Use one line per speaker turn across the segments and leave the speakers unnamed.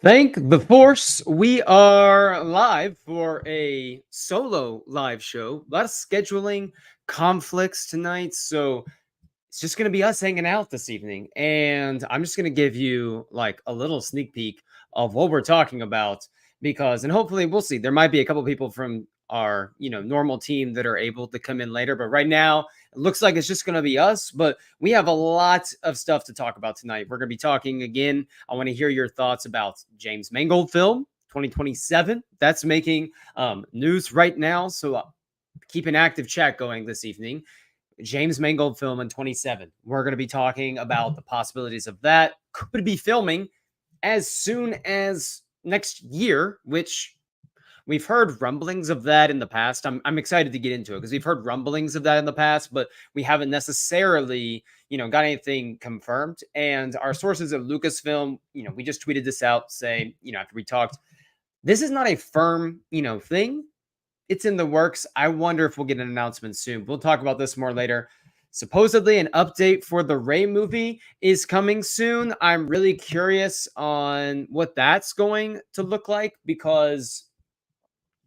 Thank the Force. We are live for a solo live show. A lot of scheduling conflicts tonight, so it's just going to be us hanging out this evening. And I'm just going to give you like a little sneak peek of what we're talking about and hopefully we'll see. There might be a couple people from our, normal team that are able to come in later, but right now it looks like it's just going to be us, but we have a lot of stuff to talk about tonight. We're going to be talking again. I want to hear your thoughts about James Mangold film 2027. That's making news right now. So keep an active chat going this evening. James Mangold film in 27. We're going to be talking about the possibilities of that. Could be filming as soon as next year, which we've heard rumblings of that in the past. I'm excited to get into it because we've heard rumblings of that in the past, but we haven't necessarily, got anything confirmed. And our sources at Lucasfilm, we just tweeted this out saying, after we talked, this is not a firm, thing. It's in the works. I wonder if we'll get an announcement soon. We'll talk about this more later. Supposedly an update for the Rey movie is coming soon. I'm really curious on what that's going to look like because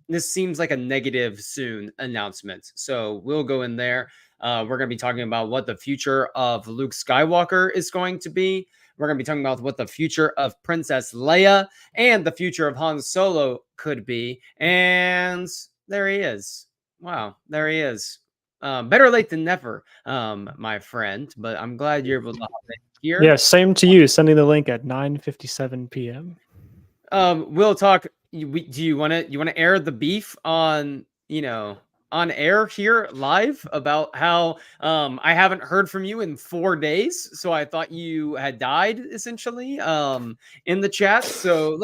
this seems like a negative soon announcement. So we'll go in there. We're going to be talking about what the future of Luke Skywalker is going to be. We're going to be talking about what the future of Princess Leia and the future of Han Solo could be. And there he is. Wow, there he is. Better late than never, my friend. But I'm glad you're able to hop in here.
Yeah, same to you. Sending the link at 9:57 p.m.
We'll talk. Do you want to air the beef on on air here live about how I haven't heard from you in 4 days, so I thought you had died essentially in the chat. So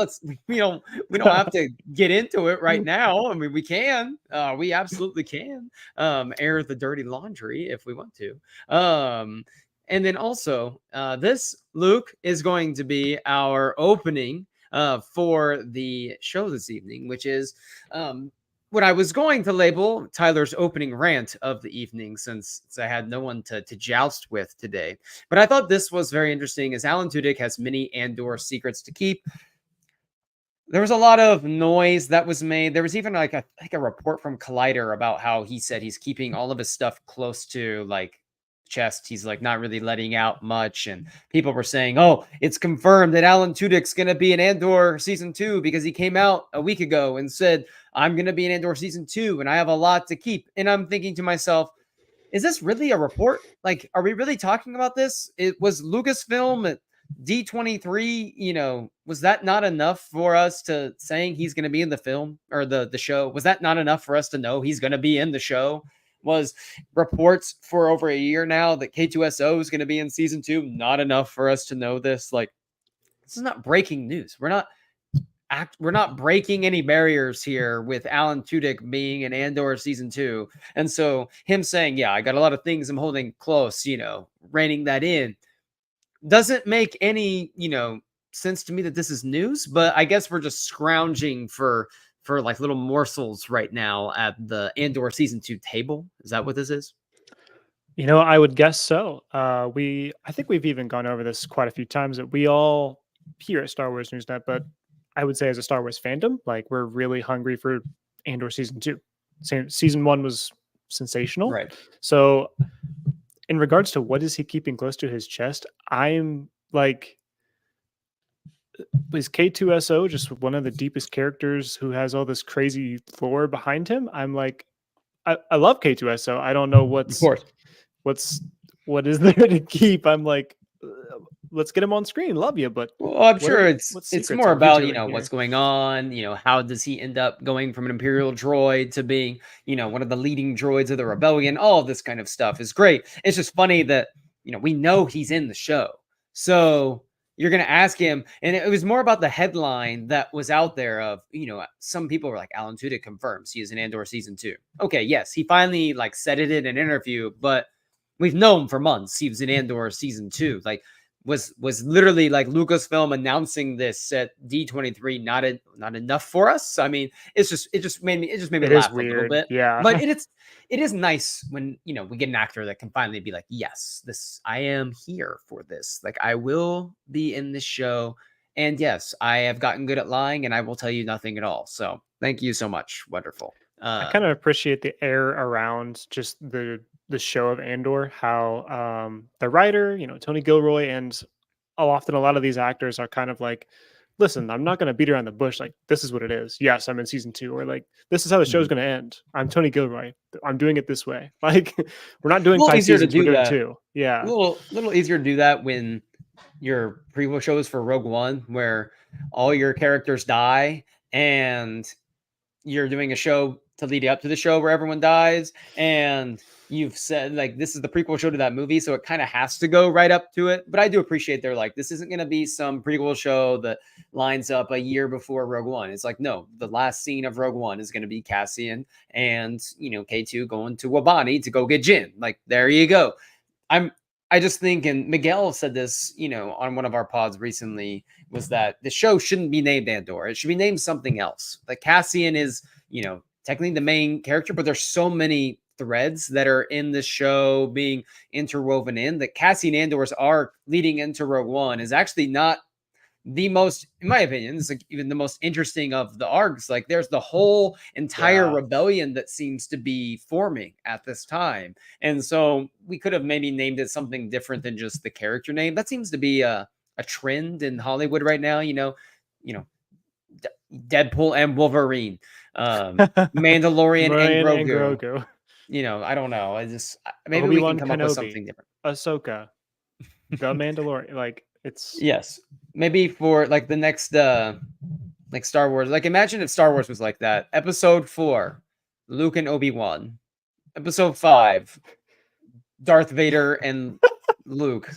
we don't have to get into it right now. I mean, we can, we absolutely can air the dirty laundry if we want to. And then also this Luke is going to be our opening for the show this evening, which is what I was going to label Tyler's opening rant of the evening, since I had no one to joust with today. But I thought this was very interesting, as Alan Tudyk has many Andor secrets to keep. There was a lot of noise that was made. There was even like a report from Collider about how he said he's keeping all of his stuff close to like chest. He's like not really letting out much, and people were saying, "Oh, it's confirmed that Alan Tudyk's going to be in Andor season 2 because he came out a week ago and said I'm going to be in Andor season 2 and I have a lot to keep." And I'm thinking to myself, is this really a report? Like, are we really talking about this? It was Lucasfilm at D23, was that not enough for us to saying he's going to be in the film or the show? Was that not enough for us to know he's going to be in the show? Was reports for over a year now that K2SO is going to be in season 2 not enough for us to know this? Like, this is not breaking news. We're not breaking any barriers here with Alan Tudyk being in Andor season 2. And so him saying, yeah, I got a lot of things I'm holding close, reining that in, doesn't make any, sense to me that this is news. But I guess we're just scrounging for like little morsels right now at the Andor season 2 table. Is that what this is?
I would guess so. I think we've even gone over this quite a few times, that we all here at Star Wars Newsnet, but I would say as a Star Wars fandom, like, we're really hungry for Andor season 2. Season 1 was sensational.
Right.
So in regards to what is he keeping close to his chest, I'm like, is K2SO just one of the deepest characters who has all this crazy lore behind him? I'm like, I love K2SO. I don't know what is there to keep. I'm like, let's get him on screen. Love you, but
well, I'm sure it's more about what's going on. How does he end up going from an Imperial droid to being one of the leading droids of the rebellion? All of this kind of stuff is great. It's just funny that we know he's in the show, so you're going to ask him. And it was more about the headline that was out there of, some people were like, Alan Tudyk confirms he is in Andor season 2. Okay, yes, he finally like said it in an interview, but we've known for months he was in Andor season 2. Like, was literally like Lucasfilm announcing this at D23 not enough for us? I mean, it just made me laugh a little bit.
Yeah.
But it is nice when we get an actor that can finally be like, yes, I am here for this. Like, I will be in this show And yes, I have gotten good at lying, and I will tell you nothing at all. So thank you so much. Wonderful.
I kind of appreciate the air around just the show of Andor, how the writer, Tony Gilroy, and often a lot of these actors are kind of like, listen, I'm not going to beat around the bush. Like, this is what it is. Yes, I'm in season 2, or like, this is how the show's
Mhm.
going to end. I'm Tony Gilroy. I'm doing it this way. Like, we're not
A
doing
little
5
easier to
seasons. We're
do
doing
that.
2. Yeah.
Little easier to do that when your prequel shows for Rogue One, where all your characters die, and you're doing a show to lead up to the show where everyone dies, and you've said like this is the prequel show to that movie, so it kind of has to go right up to it. But I do appreciate they're like, this isn't going to be some prequel show that lines up a year before Rogue One. It's like, no, the last scene of Rogue One is going to be Cassian and K2 going to Wabani to go get Jin. Like, there you go. I just think, and Miguel said this, on one of our pods recently, was that the show shouldn't be named Andor. It should be named something else. Like, Cassian is, technically the main character, but there's so many threads that are in the show being interwoven in that Cassian Andor's arc leading into Rogue One is actually not the most, in my opinion, it's like even the most interesting of the arcs. Like, there's the whole entire
Yeah.
rebellion that seems to be forming at this time, and so we could have maybe named it something different than just the character name. That seems to be a trend in Hollywood right now. Deadpool and Wolverine, Mandalorian and
Ryan and
Grogu.
Grogu.
I don't know. Maybe we can
Obi-Wan
come up with
Kenobi.
something different.
Ahsoka. The Mandalorian. Like, it's...
Yes, maybe for like the next like Star Wars. Like, imagine if Star Wars was like that. Episode 4, Luke and Obi-Wan. Episode 5, Darth Vader and Luke.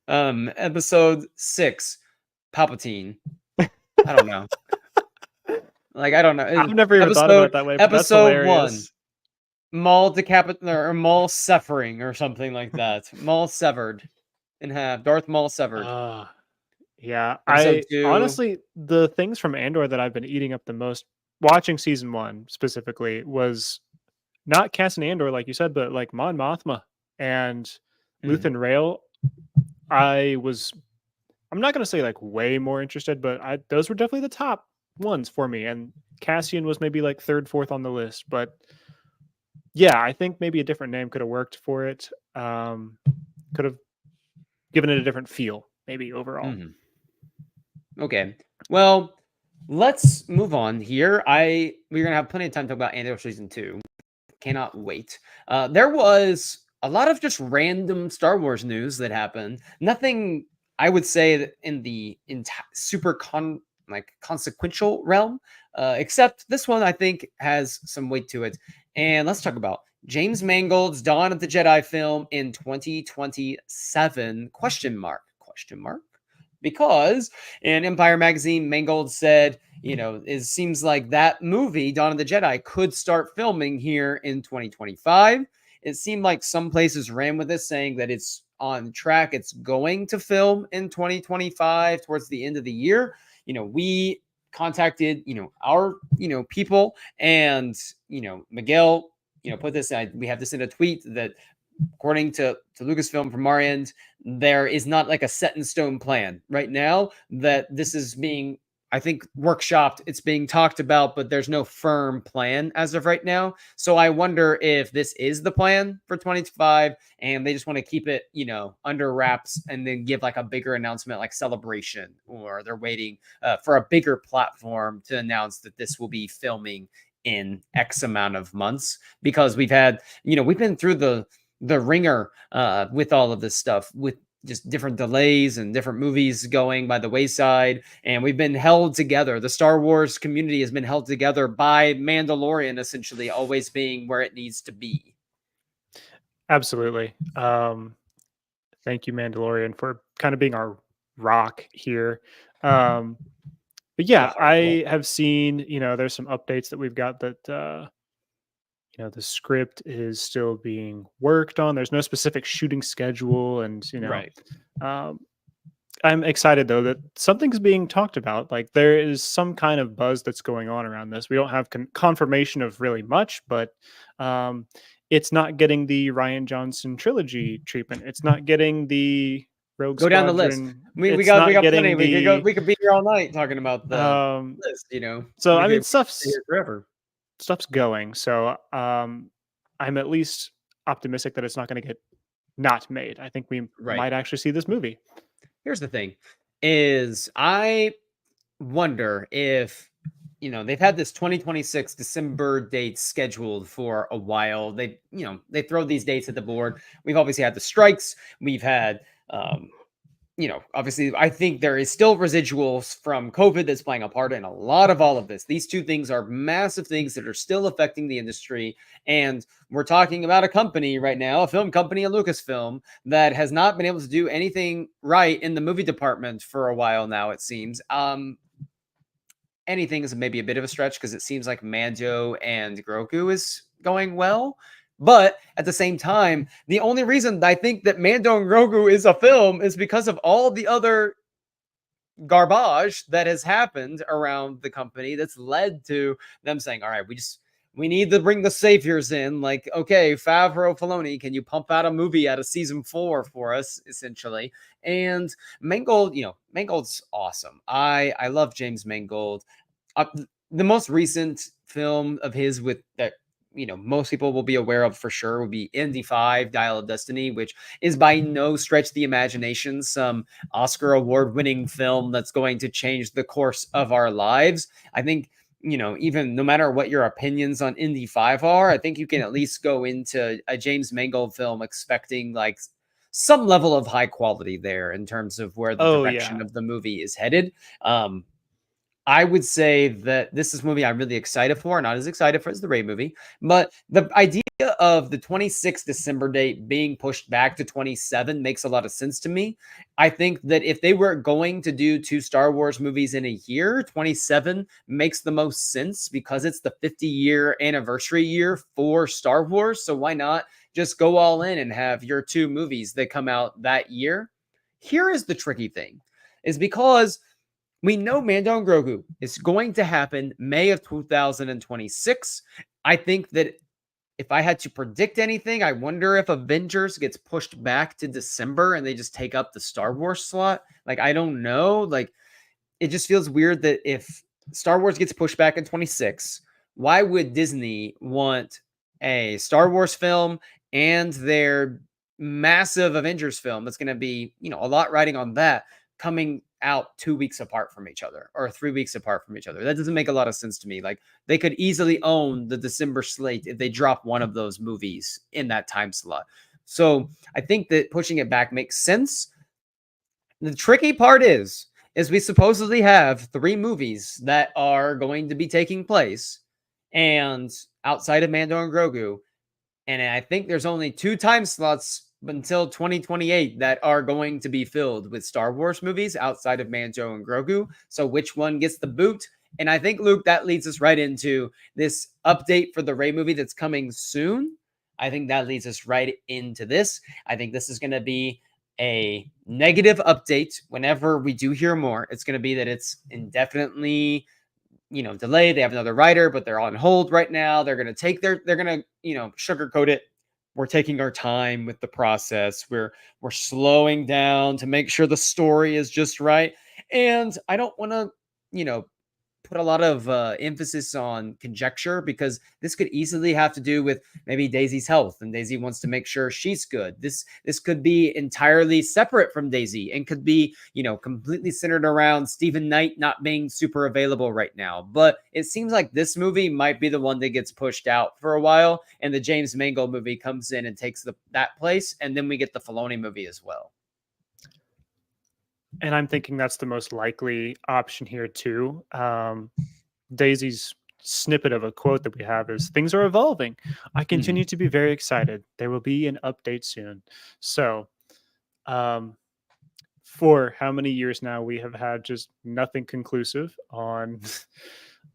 Episode 6, Palpatine. I don't know. Like, I don't know.
I've never even thought about it that way, but that's
Episode 1,
hilarious.
Maul or Maul suffering or something like that. Maul severed in half. Darth Maul severed.
Yeah,
Episode
I
2.
honestly, the things from Andor that I've been eating up the most, watching season 1 specifically, was not Cassian Andor, like you said, but like Mon Mothma and Luthen Rael. I'm not gonna say like way more interested, but those were definitely the top ones for me. And Cassian was maybe like 3rd, 4th on the list. But yeah, I think maybe a different name could have worked for it. Could have given it a different feel, maybe overall.
Okay. Well, let's move on here. We're gonna have plenty of time to talk about Andor season 2. Cannot wait. There was a lot of just random Star Wars news that happened. Nothing, I would say, that in the super consequential realm, except this one I think has some weight to it. And let's talk about James Mangold's Dawn of the Jedi film in 2027? Question mark? Because in Empire Magazine, Mangold said, it seems like that movie, Dawn of the Jedi, could start filming here in 2025. It seemed like some places ran with this, saying that it's on track. It's going to film in 2025 towards the end of the year. We contacted, our, people, and, Miguel, put this, we have this in a tweet that, according to Lucasfilm from our end, there is not like a set in stone plan right now, that this is being, I think, workshopped. It's being talked about, but there's no firm plan as of right now. So I wonder if this is the plan for 2025 and they just want to keep it, under wraps and then give like a bigger announcement, like Celebration, or they're waiting for a bigger platform to announce that this will be filming in X amount of months, because we've had, we've been through the ringer with all of this stuff, with just different delays and different movies going by the wayside, and we've been held together. The Star Wars community has been held together by Mandalorian essentially always being where it needs to be.
Absolutely. Thank you, Mandalorian, for kind of being our rock here. But yeah, I have seen, there's some updates that we've got that the script is still being worked on. There's no specific shooting schedule, and
Right.
I'm excited though that something's being talked about. Like, there is some kind of buzz that's going on around this. We don't have confirmation of really much, but it's not getting the Ryan Johnson trilogy treatment. It's not getting the Rogue
Go down the list.
Squadron.
We
It's
got
not
plenty.
getting
We could go.
the
We could be here all night talking about the
um.
list. You know,
So I mean,
we could stay here forever.
stuff's going. So I'm at least optimistic that it's not going to get not made. I think we
Right.
might actually see this movie.
Here's the thing: is I wonder if they've had this 2026 December date scheduled for a while. They throw these dates at the board. We've obviously had the strikes. We've had um, obviously, I think there is still residuals from COVID that's playing a part in a lot of all of this. These two things are massive things that are still affecting the industry. And we're talking about a company right now, a film company, a Lucasfilm, that has not been able to do anything right in the movie department for a while now, it seems. Anything is maybe a bit of a stretch because it seems like Mando and Grogu is going well. But at the same time, the only reason I think that Mando and Grogu is a film is because of all the other garbage that has happened around the company that's led to them saying, all right, we need to bring the saviors in. Like, okay, Favreau, Filoni, can you pump out a movie out of season 4 for us, essentially? And Mangold, Mangold's awesome. I love James Mangold. Uh, the most recent film of his with that most people will be aware of for sure would be Indy 5 Dial of Destiny, which is by no stretch the imagination some Oscar award winning film that's going to change the course of our lives. I think even no matter what your opinions on Indy 5 are, I think you can at least go into a James Mangold film expecting like some level of high quality there in terms of where the
Oh
direction
yeah.
of the movie is headed. I would say that this is a movie I'm really excited for, not as excited for as the Ray movie, but the idea of the 26th December date being pushed back to 27 makes a lot of sense to me. I think that if they were going to do 2 Star Wars movies in a year, 27 makes the most sense because it's the 50-year anniversary year for Star Wars. So why not just go all in and have your 2 movies that come out that year? Here is the tricky thing, is because we know Mando and Grogu is going to happen May of 2026. I think that if I had to predict anything, I wonder if Avengers gets pushed back to December and they just take up the Star Wars slot. Like, I don't know. Like, it just feels weird that if Star Wars gets pushed back in 26, why would Disney want a Star Wars film and their massive Avengers film that's going to be, a lot riding on that coming out 2 weeks apart from each other or 3 weeks apart from each other? That doesn't make a lot of sense to me. Like, they could easily own the December slate if they drop one of those movies in that time slot. So I think that pushing it back makes sense. The tricky part is we supposedly have 3 movies that are going to be taking place and outside of Mando and Grogu. And I think there's only 2 time slots until 2028 that are going to be filled with Star Wars movies outside of Mando and Grogu. So which one gets the boot? And I think, Luke, that leads us right into this update for the Rey movie that's coming soon. I think that leads us right into this. I think this is going to be a negative update whenever we do hear more. It's going to be that it's indefinitely delayed. They have another writer, but they're on hold right now. They're going to sugarcoat it. We're taking our time with the process. We're slowing down to make sure the story is just right. And I don't want to, put a lot of emphasis on conjecture because this could easily have to do with maybe Daisy's health, and Daisy wants to make sure she's good. This could be entirely separate from Daisy and could be, completely centered around Stephen Knight not being super available right now. But it seems like this movie might be the one that gets pushed out for a while, and the James Mangold movie comes in and takes that place, and then we get the Filoni movie as well.
And I'm thinking that's the most likely option here too. Daisy's snippet of a quote that we have is things are evolving. I continue to be very excited. There will be an update soon. So, for how many years now we have had just nothing conclusive on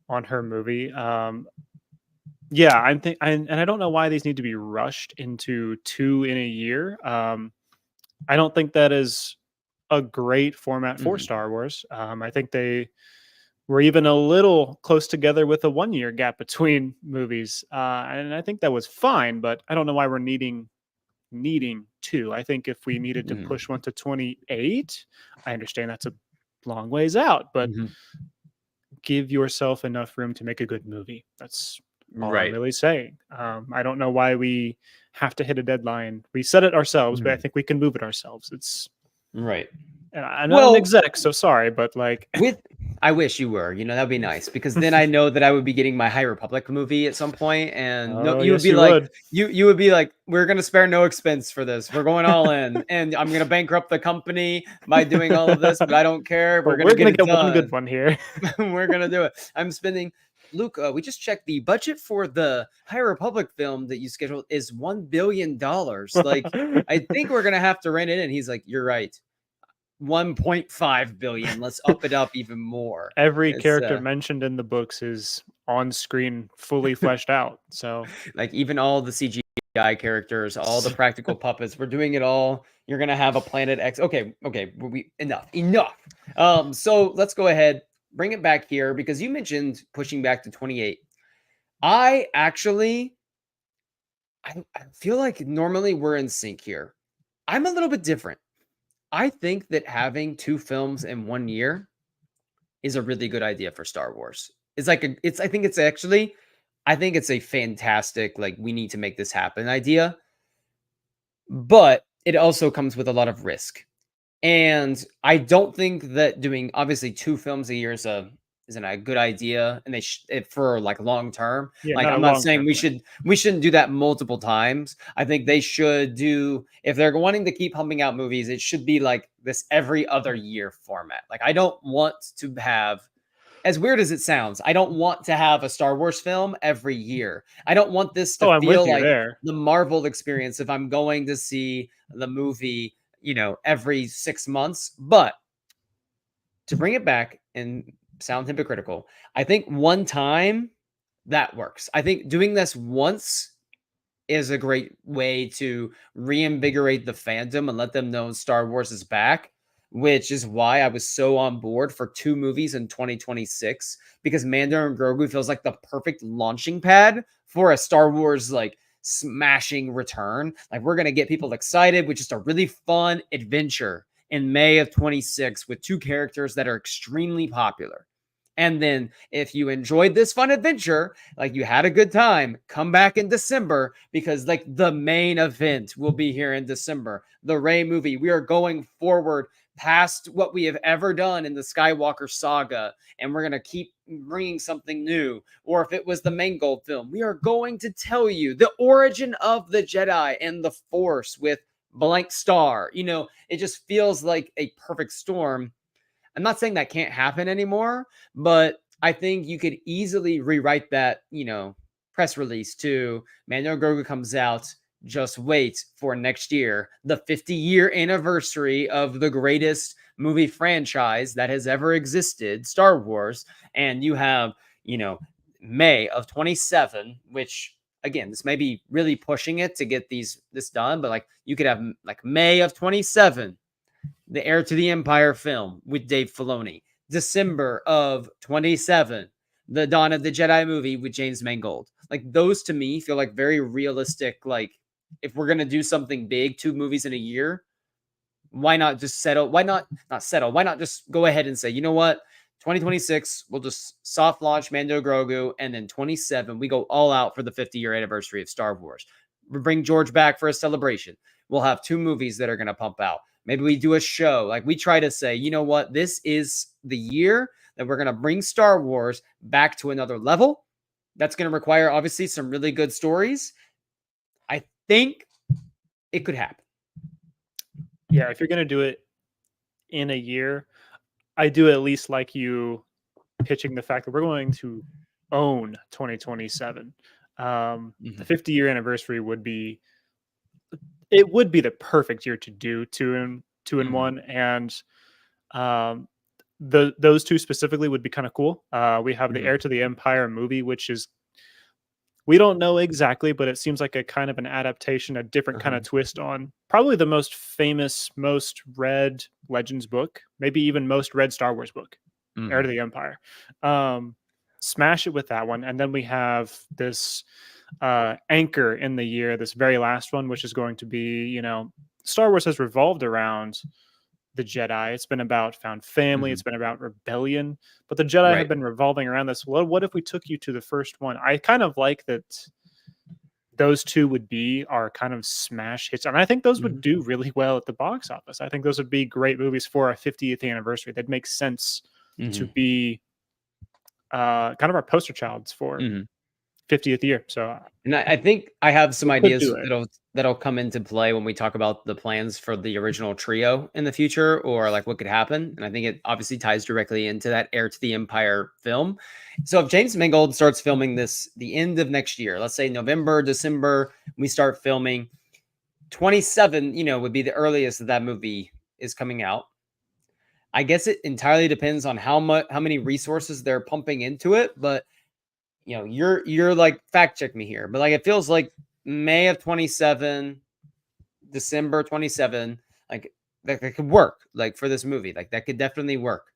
on her movie. Yeah, and I don't know why these need to be rushed into 2 in a year. I don't think that is a great format for Star Wars. I think they were even a little close together with a 1-year gap between movies, and I think that was fine. But I don't know why we're needing 22. I think if we needed to
Mhm.
push one to 28, I understand that's a long ways out, but
Mhm.
give yourself enough room to make a good movie. That's all I'm
Right.
really saying. I don't know why we have to hit a deadline. We set it ourselves, but I
Mhm.
think we can move it ourselves. It's
Right.
and I'm not an
Well,
exec, so sorry, but like,
with I wish you were, that'd be nice because then I know that I would be getting my High Republic movie at some point, and no,
oh
you would
yes,
be
you
like,
would.
you would be like, we're gonna spare no expense for this. We're going all in, and I'm gonna bankrupt the company by doing all of this, but I don't care. We're
But
gonna
we're
get
gonna
it
get one good
done.
one here.
We're gonna do it. I'm spending. Luke, we just checked the budget for the High Republic film that you scheduled is $1 billion. Like, I think we're gonna have to rein it in. He's like, you're right. 1.5 billion. Let's up it up even more.
Every
It's
character mentioned in the books is on screen, fully fleshed out. So
like even all the CGI characters, all the practical puppets. We're doing it all. You're gonna have a Planet X. Okay, okay, we enough. So let's go ahead, bring it back here because you mentioned pushing back to 28. I actually, I feel like normally we're in sync here. I'm a little bit different. I think that having two films in 1 year is a really good idea for Star Wars. It's like it's I think it's actually I think it's a fantastic like we need to make this happen idea, but it also comes with a lot of risk. And I don't think that doing obviously two films a year isn't a good idea and for like long term.
yeah,
Like
not a
I'm not
long
saying
term thing.
we shouldn't do that multiple times. I think they should do if they're wanting to keep pumping out movies, it should be like this every other year format. Like I don't want to have as weird as it sounds, I don't want to have a Star Wars film every year. I don't want this to
Oh, I'm with
feel
you
like
there.
the Marvel experience if I'm going to see the movie, every 6 months. But to bring it back and sound hypocritical, I think one time that works. I think doing this once is a great way to reinvigorate the fandom and let them know Star Wars is back, which is why I was so on board for two movies in 2026 because Mando and Grogu feels like the perfect launching pad for a Star Wars like smashing return. Like we're going to get people excited with just a really fun adventure in May of 26 with two characters that are extremely popular. And then if you enjoyed this fun adventure, like you had a good time, come back in December because like the main event will be here in December. The Rey movie. We are going forward past what we have ever done in the Skywalker saga and we're going to keep bringing something new. Or if it was the Mangold film, we are going to tell you the origin of the Jedi and the Force with blank star. It just feels like a perfect storm. I'm not saying that can't happen anymore, but I think you could easily rewrite that, press release to Mando Grogu comes out. Just wait for next year, the 50-year anniversary of the greatest movie franchise that has ever existed, Star Wars. And you have, you know, May of 27, which again, this may be really pushing it to get this done, but like you could have like May of 27 the Heir to the Empire film with Dave Filoni. December of 27, the Dawn of the Jedi movie with James Mangold. Like those to me feel like very realistic. Like if we're gonna do something big, two movies in a year, why not just settle? Why not settle? Why not just go ahead and say, you know what? 2026, we'll just soft launch Mando Grogu, and then 27, we go all out for the 50-year anniversary of Star Wars. We bring George back for a celebration. We'll have two movies that are going to pump out. Maybe we do a show. Like we try to say, you know what? This is the year that we're going to bring Star Wars back to another level. That's going to require, obviously, some really good stories. I think it could happen.
Yeah, if you're gonna do it in a year, I do at least like you pitching the fact that we're going to own 2027. The 50-year anniversary would be the perfect year to do two and one, and um, those two specifically would be kind of cool. We have the Heir to the Empire movie, which is we don't know exactly, but it seems like a kind of an adaptation, a different kind of twist on probably the most famous, most read Legends book, maybe even most read Star Wars book, Heir to the Empire. Smash it with that one, and then we have this anchor in the year, this very last one, which is going to be, Star Wars has revolved around the Jedi. It's been about found family.
Mhm.
It's been about rebellion. But the Jedi have
Right.
been revolving around this. What if we took you to the first one? I kind of like that those two would be our kind of smash hits. And I think those would
Mhm.
do really well at the box office. I think those would be great movies for our 50th anniversary. That makes sense to
Mhm.
be kind of our poster childs for
Mhm.
50th year. So
And I think I have some
we could
ideas
do it.
that'll come into play when we talk about the plans for the original trio in the future, or like what could happen. And I think it obviously ties directly into that Heir to the Empire film. So if James Mangold starts filming this the end of next year, let's say November, December, we start filming 27, would be the earliest that movie is coming out. I guess it entirely depends on how many resources they're pumping into it, but you're like fact check me here, but like it feels like May of 27, December 27, like that could work like for this movie. Like that could definitely work.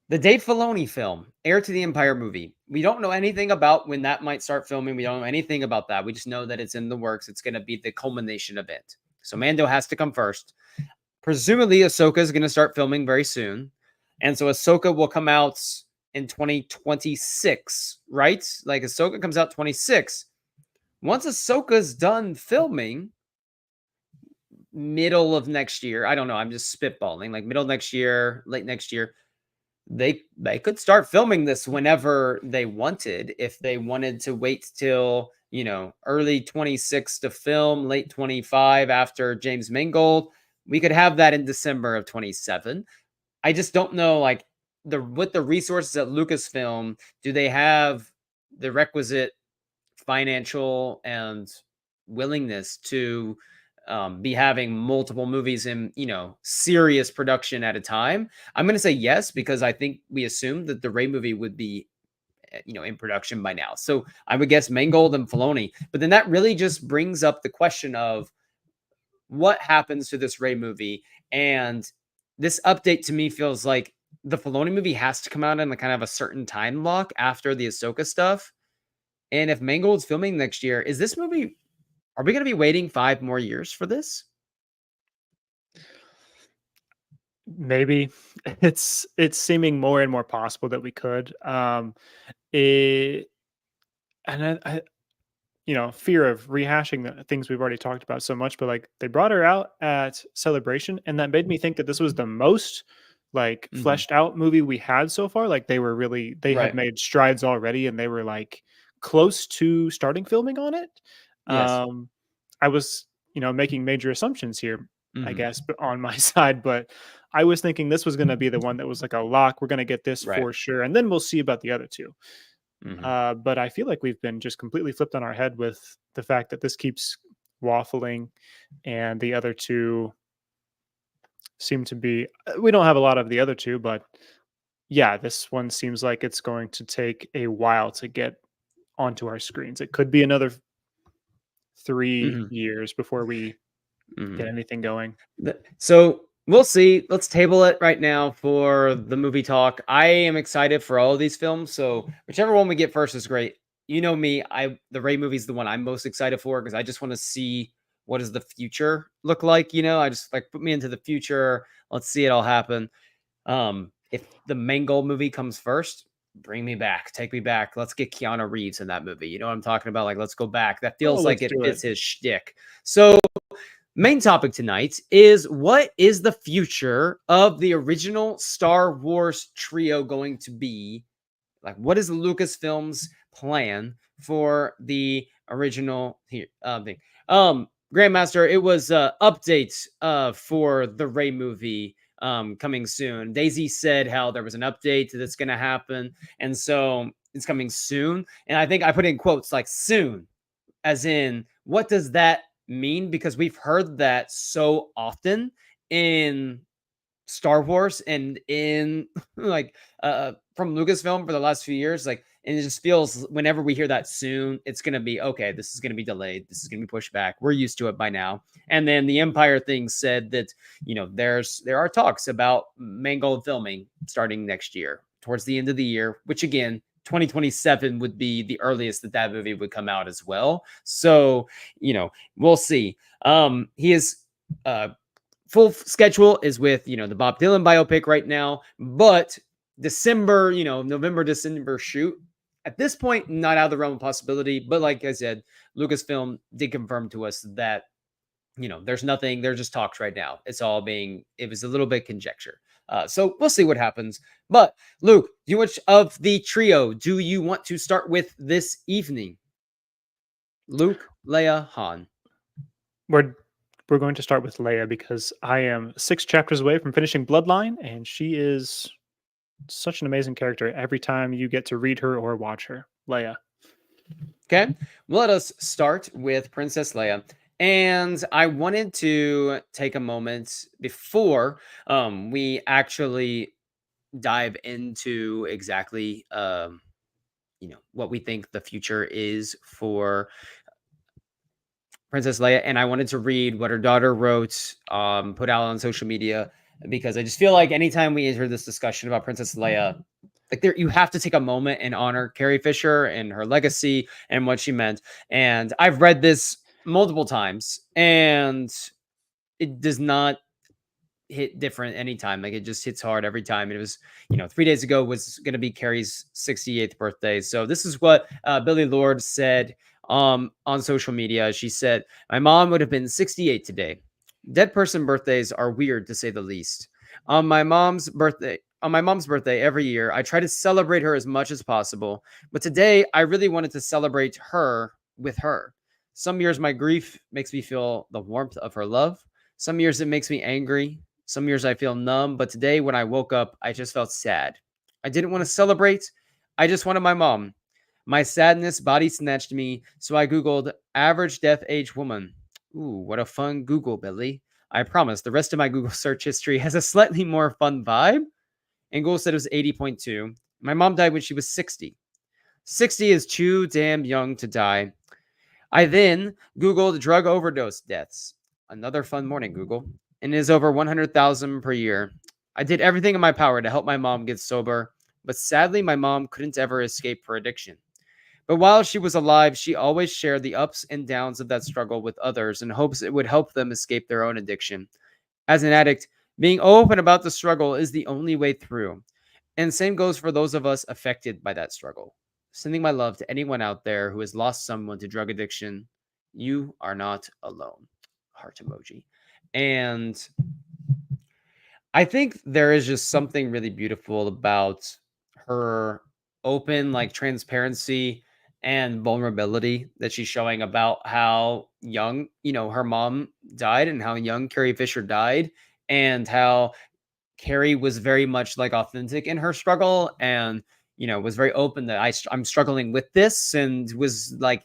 The Dave Filoni film, Heir to the Empire movie. We don't know anything about when that might start filming. We don't know anything about that. We just know that it's in the works. It's going to be the culmination of it. So Mando has to come first. Presumably Ahsoka is going to start filming very soon. And so Ahsoka will come out in 2026, right? Like Ahsoka comes out 26. Once Ahsoka's done filming, middle of next year, I don't know, I'm just spitballing, like middle of next year, late next year, they could start filming this whenever they wanted. If they wanted to wait till, early 26 to film, late 25 after James Mangold, we could have that in December of 27. I just don't know, like with the resources at Lucasfilm, do they have the requisite financial and willingness to be having multiple movies in serious production at a time? I'm going to say yes, because I think we assumed that the Ray movie would be in production by now. So I would guess Mangold and Filoni. But then that really just brings up the question of what happens to this Ray movie. And this update to me feels like the Filoni movie has to come out in a kind of a certain time block after the Ahsoka stuff. And if Mangold's filming next year, is this movie, are we going to be waiting 5 more years for this?
Maybe it's seeming more and more possible that we could. It and fear of rehashing the things we've already talked about so much, but like they brought her out at Celebration, and that made me think that this was the most like
Mhm.
fleshed out movie we had so far. Like they had
Right.
made strides already, and they were like close to starting filming on it.
Yes.
Um, I was making major assumptions here, I
Mhm.
guess, but on my side, but I was thinking this was going to be the one that was like a lock. We're going to get this
Right.
for sure, and then we'll see about the other two.
Mhm.
But I feel like we've been just completely flipped on our head with the fact that this keeps waffling, and the other two seem to be. We don't have a lot of the other two, but yeah, this one seems like it's going to take a while to get onto our screens. It could be another 3
Mhm.
years before we get
Mhm.
anything going.
So we'll see. Let's table it right now for the movie talk. I am excited for all of these films. So whichever one we get first is great. You know me, the Ray movie is the one I'm most excited for because I just want to see what does the future look like. I just like put me into the future. Let's see it all happen. If the Mangold movie comes first, bring me back, take me back. Let's get Keanu Reeves in that movie. You know what I'm talking about? Like, let's go back. That
Oh,
feels like
let's
it
do it.
fits his shtick. So main topic tonight is what is the future of the original Star Wars trio going to be? Like, what is Lucasfilm's plan for the original here thing? Grandmaster, it was updates for the Ray movie coming soon. Daisy said how there was an update that's going to happen, and so it's coming soon. And I think I put in quotes like soon, as in, what does that mean? Because we've heard that so often in Star Wars and in like from Lucasfilm for the last few years. Like, and it just feels whenever we hear that soon, it's gonna be okay, this is gonna be delayed, this is gonna be pushed back. We're used to it by now. And then the Empire thing said that, there are talks about Mangold filming starting next year, towards the end of the year, which again, 2027 would be the earliest that movie would come out as well. So, we'll see. He is uh, full schedule is with, the Bob Dylan biopic right now, but December, November, December shoot. At this point, not out of the realm of possibility, but like I said, Lucasfilm did confirm to us that, there's nothing, there's just talks right now. It was a little bit conjecture. So we'll see what happens. But Luke, which of the trio do you want to start with this evening? Luke, Leia, Han.
We're we're going to start with Leia because I am 6 chapters away from finishing Bloodline, and she is such an amazing character every time you get to read her or watch her. Leia.
Okay, well, let us start with Princess Leia. And I wanted to take a moment before we actually dive into exactly what we think the future is for Princess Leia, and I wanted to read what her daughter wrote, put out on social media, because I just feel like anytime we enter this discussion about Princess Leia, like you have to take a moment and honor Carrie Fisher and her legacy and what she meant. And I've read this multiple times, and it does not hit different anytime. Like, it just hits hard every time. It was, 3 days ago was going to be Carrie's 68th birthday. So this is what Billy Lord said on social media. She said, "My mom would have been 68 today. Dead person birthdays are weird, to say the least. On my mom's birthday every year, I try to celebrate her as much as possible. But today, I really wanted to celebrate her with her. Some years, my grief makes me feel the warmth of her love. Some years, it makes me angry. Some years I feel numb, but today when I woke up, I just felt sad. I didn't want to celebrate. I just wanted my mom. My sadness body snatched me, so I Googled average death age woman. Ooh, what a fun Google, Billy. I promise the rest of my Google search history has a slightly more fun vibe. And Google said it was 80.2. My mom died when she was 60. 60 is too damn young to die. I then Googled drug overdose deaths. Another fun morning, Google. And it is over 100,000 per year. I did everything in my power to help my mom get sober, but sadly, my mom couldn't ever escape her addiction. But while she was alive, she always shared the ups and downs of that struggle with others in hopes it would help them escape their own addiction. As an addict, being open about the struggle is the only way through. And same goes for those of us affected by that struggle. Sending my love to anyone out there who has lost someone to drug addiction. You are not alone. Heart emoji. And I think there is just something really beautiful about her open, like, transparency and vulnerability that she's showing about how young, her mom died and how young Carrie Fisher died, and how Carrie was very much like authentic in her struggle, and was very open that I'm struggling with this, and was like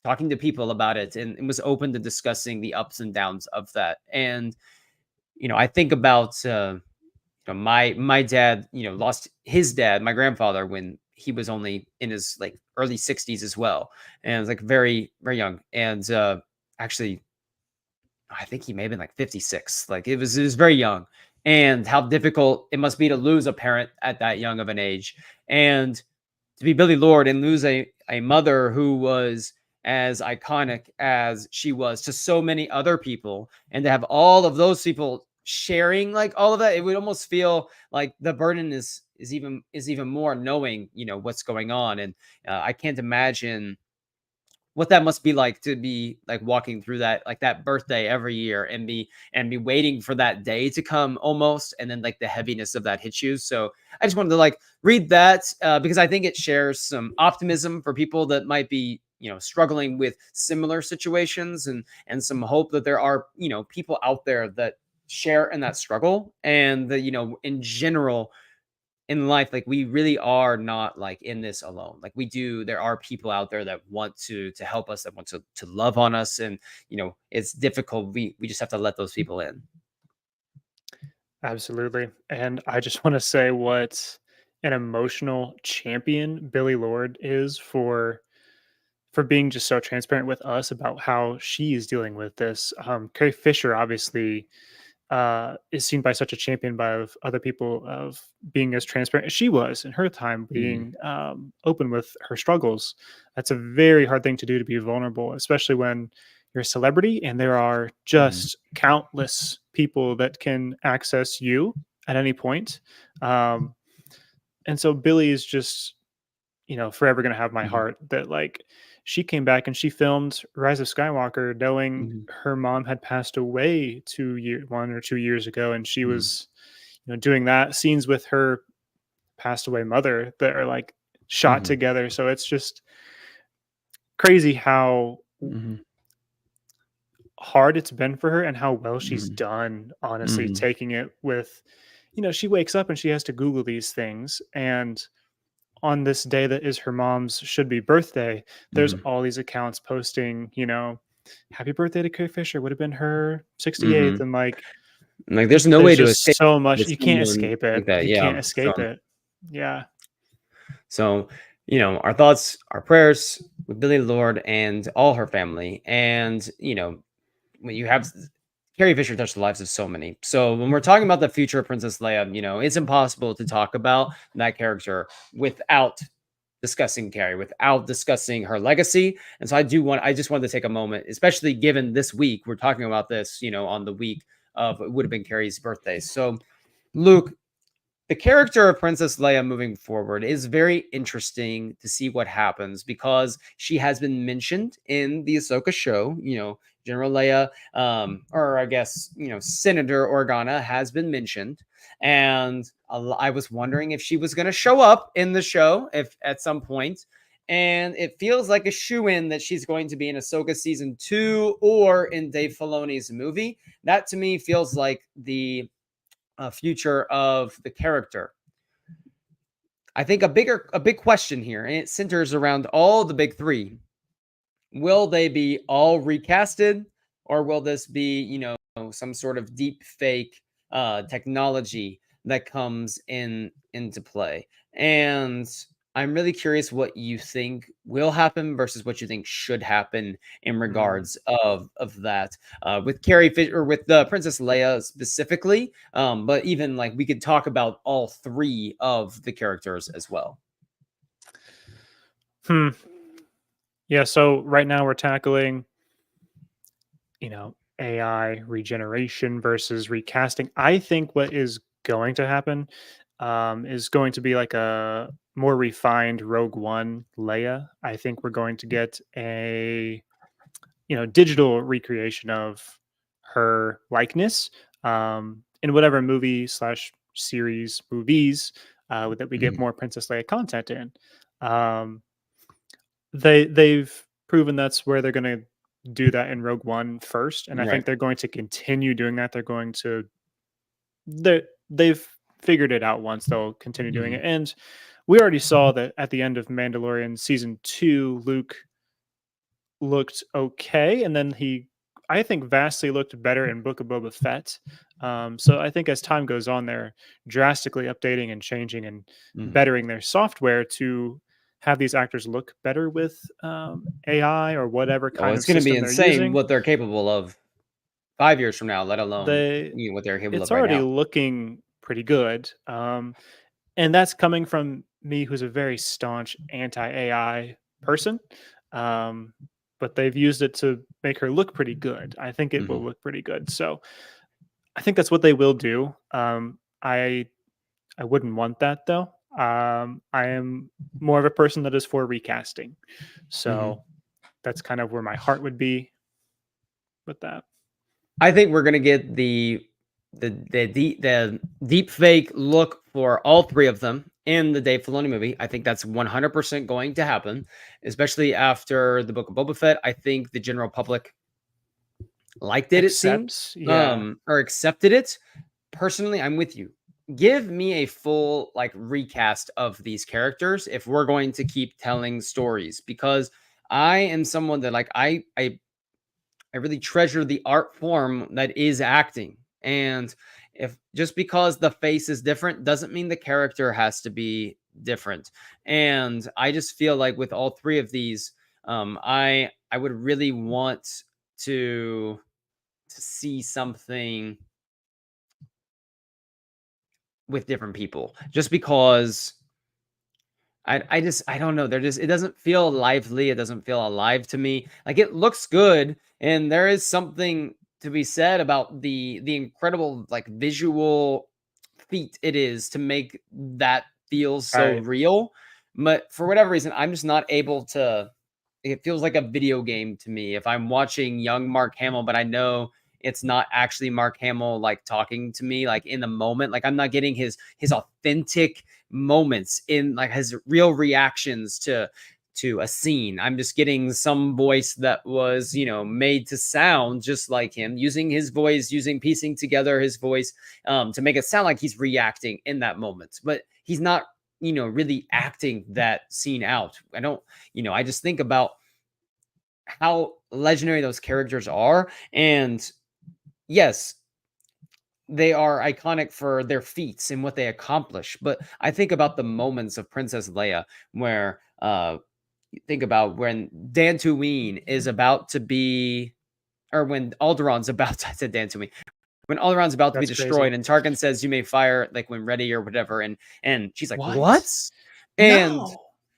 talking to people about it, and was open to discussing the ups and downs of that. And I think about my dad, lost his dad, my grandfather, when he was only in his like early 60s as well, and it was like very very young. And actually, I think he may have been like 56. Like, it was very young, and how difficult it must be to lose a parent at that young of an age, and to be Billy Lord and lose a mother who was as iconic as she was to so many other people, and to have all of those people sharing like all of that. It would almost feel like the burden is even more, knowing what's going on. And I can't imagine what that must be like, to be like walking through that, like that birthday every year, and be waiting for that day to come almost, and then like the heaviness of that hits you. So I just wanted to like read that, because I think it shares some optimism for people that might be struggling with similar situations, and some hope that there are people out there that share in that struggle, and that in general in life, like, we really are not like in this alone. Like, there are people out there that want to help us, that want to love on us. And it's difficult. We just have to let those people in.
Absolutely. And I just want to say what an emotional champion Billy Lord is for being just so transparent with us about how she is dealing with this. Carrie Fisher obviously is seen by such a champion by of other people of being as transparent as she was in her time,
Mhm.
being open with her struggles. That's a very hard thing to do, to be vulnerable, especially when you're a celebrity, and there are
Mhm.
just countless people that can access you at any point. Um, and so Billy is just, forever gonna have my
Mhm.
heart that, like, she came back and she filmed Rise of Skywalker knowing
Mhm.
her mom had passed away 1 or 2 years ago, and she
Mhm.
was, doing that scenes with her passed away mother that are, like, shot
Mhm.
together, so it's just crazy how
Mhm.
hard it's been for her and how well she's
Mhm.
done, honestly,
Mhm.
taking it with, she wakes up and she has to Google these things, and on this day that is her mom's should be birthday, there's
Mhm.
all these accounts posting, happy birthday to Carrie Fisher, would have been her 68th.
Mhm.
And like,
Like, there's no
there's
way to escape
just so much.
with
You can't
someone
escape it.
like that.
You
Yeah.
can't
So,
escape it. Yeah.
so our thoughts, our prayers with Billy Lord and all her family, and when you have Carrie Fisher touched the lives of so many. So when we're talking about the future of Princess Leia, it's impossible to talk about that character without discussing Carrie, without discussing her legacy. And so I just wanted to take a moment, especially given this week, we're talking about this, on the week of it would have been Carrie's birthday. So Luke, the character of Princess Leia moving forward is very interesting to see what happens because she has been mentioned in the Ahsoka show. General Leia, or I guess, Senator Organa has been mentioned. And I was wondering if she was going to show up in the show if at some point. And it feels like a shoe in that she's going to be in Ahsoka season 2 or in Dave Filoni's movie. That to me feels like the future of the character. I think a big question here, and it centers around all the big three. Will they be all recasted, or will this be, some sort of deep fake technology that comes into play? And I'm really curious what you think will happen versus what you think should happen in
Mm.
regards of that with Carrie Fisher or with the Princess Leia specifically. But even like we could talk about all three of the characters as well.
Hmm. Yeah. So right now we're tackling, AI regeneration versus recasting. I think what is going to happen is going to be like a more refined Rogue One Leia. I think we're going to get a digital recreation of her likeness in whatever movie slash series movies that we get
Mhm.
more Princess Leia content in. Um, they've proven that's where they're going to do that in Rogue One first, and I
Right.
think they're going to continue doing that. They've figured it out once. They'll continue doing
Mhm.
it, and we already saw that at the end of Mandalorian season 2, Luke looked okay, and then I think, vastly looked better in Book of Boba Fett. So I think as time goes on, they're drastically updating and changing and
Mhm.
bettering their software to have these actors look better with AI or whatever
Oh,
kind
it's
of
going to be
system they're
insane
using.
what they're capable of 5 years from now, let alone
They
what they're capable
It's
of right
already
now.
looking pretty good, and that's coming from me, who's a very staunch anti AI person. Um, but they've used it to make her look pretty good. I think it will
Mhm.
look pretty good. So I think that's what they will do. I wouldn't want that though. I am more of a person that is for recasting.
Mhm.
So that's kind of where my heart would be with that.
I think we're gonna get the deep fake look for all three of them in the Dave Filoni movie. I think that's 100% going to happen, especially after the Book of Boba Fett. I think the general public liked it. It seemed,
Except, yeah.
or accepted it. Personally, I'm with you. Give me a full like recast of these characters if we're going to keep telling stories because I am someone that like I really treasure the art form that is acting. And if just because the face is different doesn't mean the character has to be different. And I just feel like with all three of these, I would really want to see something with different people just because I don't know. They're just it doesn't feel lively. It doesn't feel alive to me. Like it looks good And there is something to be said about the incredible like visual feat it is to make that feel so
Right.
real. But for whatever reason, I'm just not able to. It feels like a video game to me if I'm watching young Mark Hamill, but I know it's not actually Mark Hamill like talking to me like in the moment. Like I'm not getting his authentic moments in like his real reactions to a scene. I'm just getting some voice that was, made to sound just like him, using his voice, using piecing together his voice to make it sound like he's reacting in that moment. But he's not, really acting that scene out. I just think about how legendary those characters are. And yes, they are iconic for their feats and what they accomplish. But I think about the moments of Princess Leia where think about when Dantooine is about to be, or when Alderaan's about to, I said Dantooine, when Alderaan's about to be
That's crazy.
destroyed, and Tarkin says, "You may fire like when ready" or whatever, and she's like,
What?
"What?" And
No.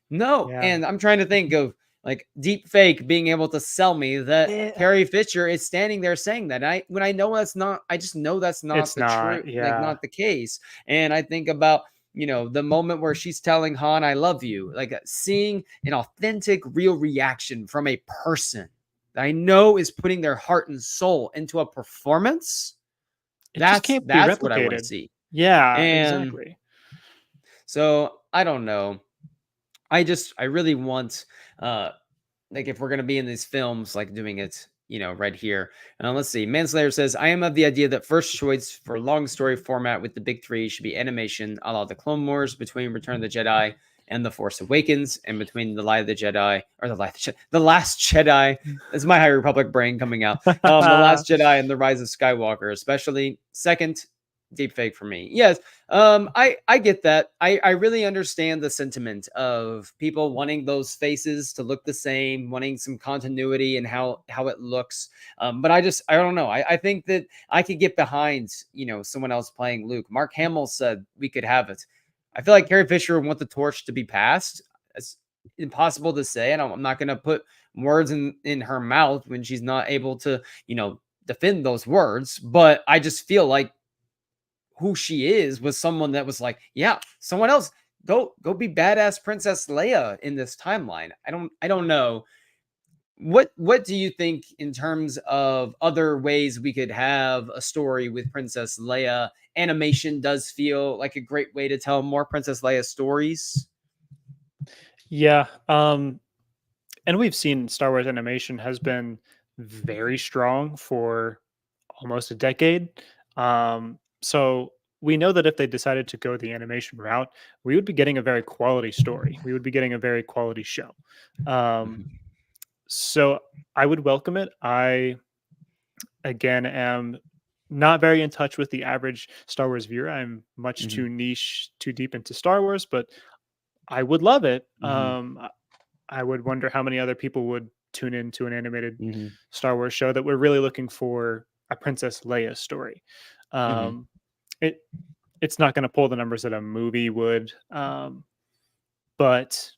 no,
Yeah.
and I'm trying to think of like deep fake being able to sell me that
Eh,
Carrie Fisher is standing there saying that. And when I know that's not, I just know that's not
it's
the truth,
not.
like
Yeah.
not the case. And I think about the moment where she's telling Han, "I love you," like seeing an authentic, real reaction from a person that I know is putting their heart and soul into a performance.
It just can't be
That's what I want to
replicated.
see.
Yeah,
And
exactly.
so I don't know. I really want like if we're gonna be in these films, like doing it, right here. Let's see. Manslayer says, "I am of the idea that first choice for long story format with the big three should be animation, a la the Clone Wars, between Return of the Jedi and The Force Awakens, and between the Light of the Jedi or the Last Jedi." This is my High Republic brain coming out. The Last Jedi and the Rise of Skywalker, especially second deep fake for me. Yes, I get that. I really understand the sentiment of people wanting those faces to look the same, wanting some continuity and how it looks. But I don't know. I think that I could get behind someone else playing Luke. Mark Hamill said we could have it. I feel like Carrie Fisher would want the torch to be passed. It's impossible to say, and I'm not going to put words in her mouth when she's not able to defend those words. But I just feel like who she is was someone that was like, yeah, someone else go be badass Princess Leia in this timeline. I don't know. What do you think in terms of other ways we could have a story with Princess Leia? Animation does feel like a great way to tell more Princess Leia stories.
Yeah. And we've seen Star Wars animation has been very strong for almost a decade. So we know that if they decided to go the animation route, we would be getting a very quality story. We would be getting a very quality show. Um,
Mhm,
so I would welcome it. I again am not very in touch with the average Star Wars viewer. I'm much
mhm,
too niche, too deep into Star Wars, but I would love it.
mhm,
I would wonder how many other people would tune into an animated
mhm,
Star Wars show that we're really looking for a Princess Leia story.
mhm,
Um, it it's not going to pull the numbers that a movie would, but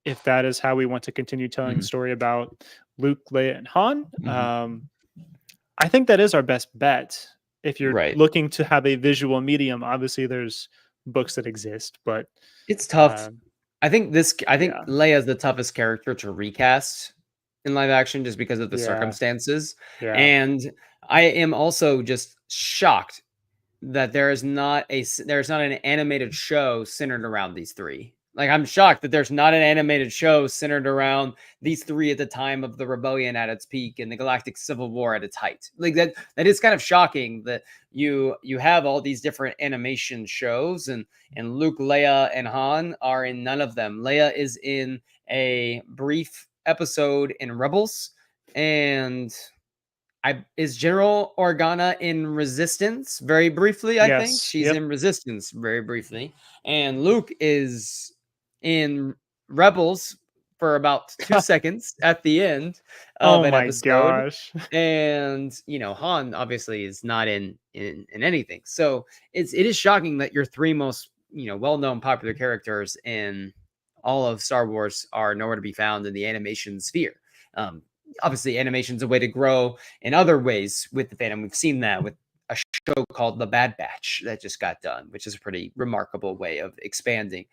if that is how we want to continue telling the
mhm,
story about Luke, Leia, and Han,
mhm.
I think that is our best bet. If you're
Right.
looking to have a visual medium, obviously there's books that exist, but
It's tough.
um,
I think
yeah,
Leia is the toughest character to recast in live action just because of the
yeah,
circumstances.
yeah.
And I am also just shocked that there's not an animated show centered around these three. Like I'm shocked that there's not an animated show centered around these three at the time of the rebellion at its peak and the galactic civil war at its height. Like that is kind of shocking that you have all these different animation shows and Luke, Leia, and Han are in none of them. Leia is in a brief episode in Rebels, and I is General Organa in Resistance very briefly, I think.
Yes,
She's
yep.
in Resistance very briefly. And Luke is in Rebels for about 2 seconds at the end of
Oh
an
my
episode.
gosh.
And, Han obviously is not in anything. So it is shocking that your three most, well-known popular characters in all of Star Wars are nowhere to be found in the animation sphere. obviously animation's a way to grow in other ways with the fandom. We've seen that with a show called The Bad Batch that just got done, which is a pretty remarkable way of expanding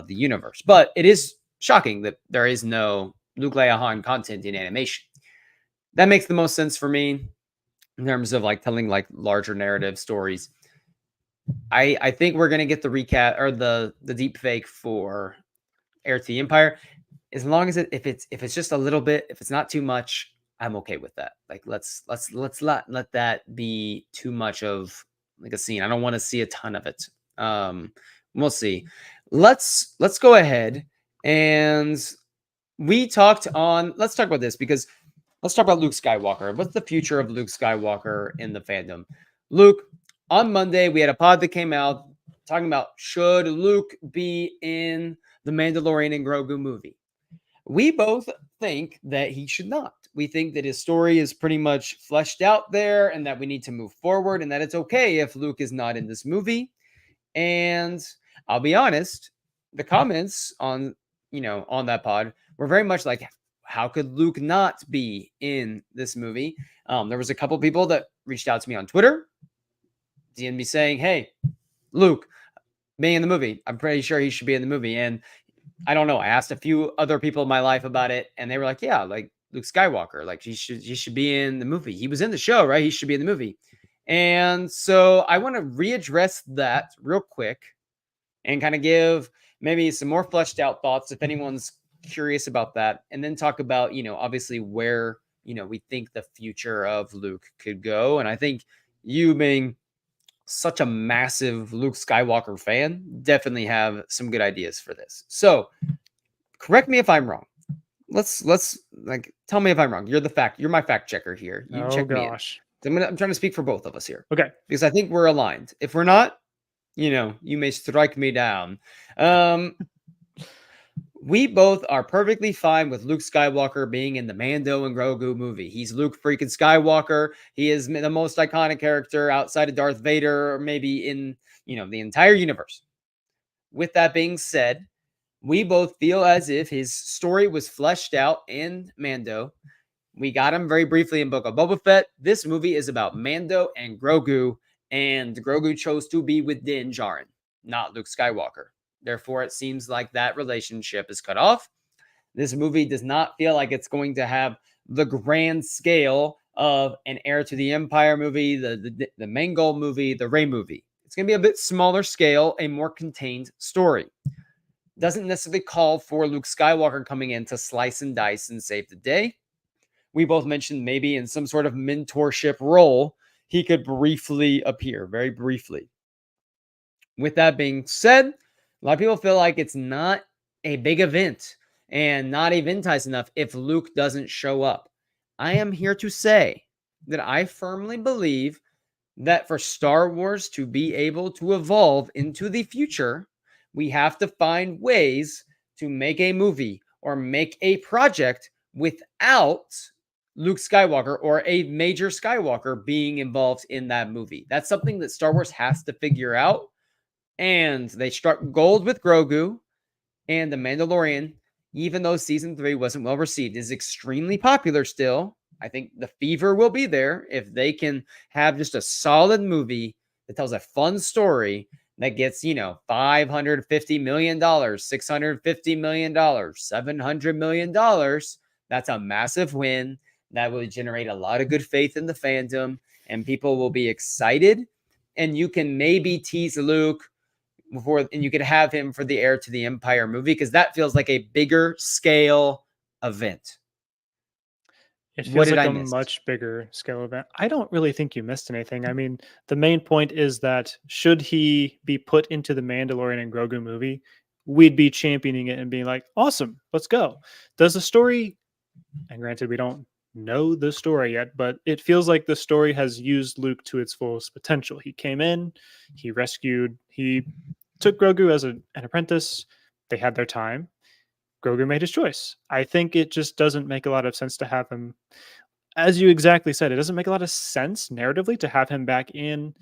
the universe. But it is shocking that there is no Luke Leia Han content in animation. That makes the most sense for me in terms of like telling like larger narrative stories. I think we're gonna get the recap or the deep fake for Heir to the Empire, as long as if it's just a little bit, if it's not too much, I'm okay with that. Like let's let that be too much of like a scene. I don't want to see a ton of it. We'll see. Let's go ahead and let's talk about this because let's talk about Luke Skywalker. What's the future of Luke Skywalker in the fandom? Luke, on Monday, we had a pod that came out talking about should Luke be in the Mandalorian and Grogu movie. We both think that he should not. We think that his story is pretty much fleshed out there and that we need to move forward and that it's okay if Luke is not in this movie. And I'll be honest, the comments on, on that pod were very much like, how could Luke not be in this movie? There was a couple people that reached out to me on Twitter, DM'd me saying, hey, Luke, being in the movie, I'm pretty sure he should be in the movie. And I don't know. I asked a few other people in my life about it, and they were like, yeah, like Luke Skywalker, like he should be in the movie. He was in the show, right? He should be in the movie. And so I want to readdress that real quick and kind of give maybe some more fleshed out thoughts if anyone's curious about that, and then talk about, obviously where, we think the future of Luke could go. And I think you being such a massive Luke Skywalker fan definitely have some good ideas for this. So correct me if I'm wrong. Let's like tell me if I'm wrong. You're my fact checker here. You check me in. I'm trying to speak for both of us here.
Okay.
Because I think we're aligned. If we're not, you may strike me down. We both are perfectly fine with Luke Skywalker being in the Mando and Grogu movie. He's Luke freaking Skywalker. He is the most iconic character outside of Darth Vader, or maybe in, the entire universe. With that being said, we both feel as if his story was fleshed out in Mando. We got him very briefly in Book of Boba Fett. This movie is about Mando and Grogu, and Grogu chose to be with Din Djarin, not Luke Skywalker. Therefore, it seems like that relationship is cut off. This movie does not feel like it's going to have the grand scale of an Heir to the Empire movie, the Mangol movie, the Rey movie. It's going to be a bit smaller scale, a more contained story. Doesn't necessarily call for Luke Skywalker coming in to slice and dice and save the day. We both mentioned maybe in some sort of mentorship role, he could briefly appear, very briefly. With that being said, a lot of people feel like it's not a big event and not eventized enough if Luke doesn't show up. I am here to say that I firmly believe that for Star Wars to be able to evolve into the future, we have to find ways to make a movie or make a project without Luke Skywalker or a major Skywalker being involved in that movie. That's something that Star Wars has to figure out. And they struck gold with Grogu, and The Mandalorian, even though season 3 wasn't well received, is extremely popular still. I think the fever will be there if they can have just a solid movie that tells a fun story that gets, $550 million, $650 million, $700 million. That's a massive win. That will generate a lot of good faith in the fandom, and people will be excited. And you can maybe tease Luke and you could have him for the Heir to the Empire movie, because that feels like a bigger scale event.
It feels like a much bigger scale event. I don't really think you missed anything. I mean, the main point is that should he be put into the Mandalorian and Grogu movie, we'd be championing it and being like, awesome, let's go. Does the story, and granted, we don't know the story yet, but it feels like the story has used Luke to its fullest potential. He came in, he took Grogu as an apprentice. They had their time. Grogu made his choice. I think it just doesn't make a lot of sense to have him, as you exactly said, it doesn't make a lot of sense narratively to have him back in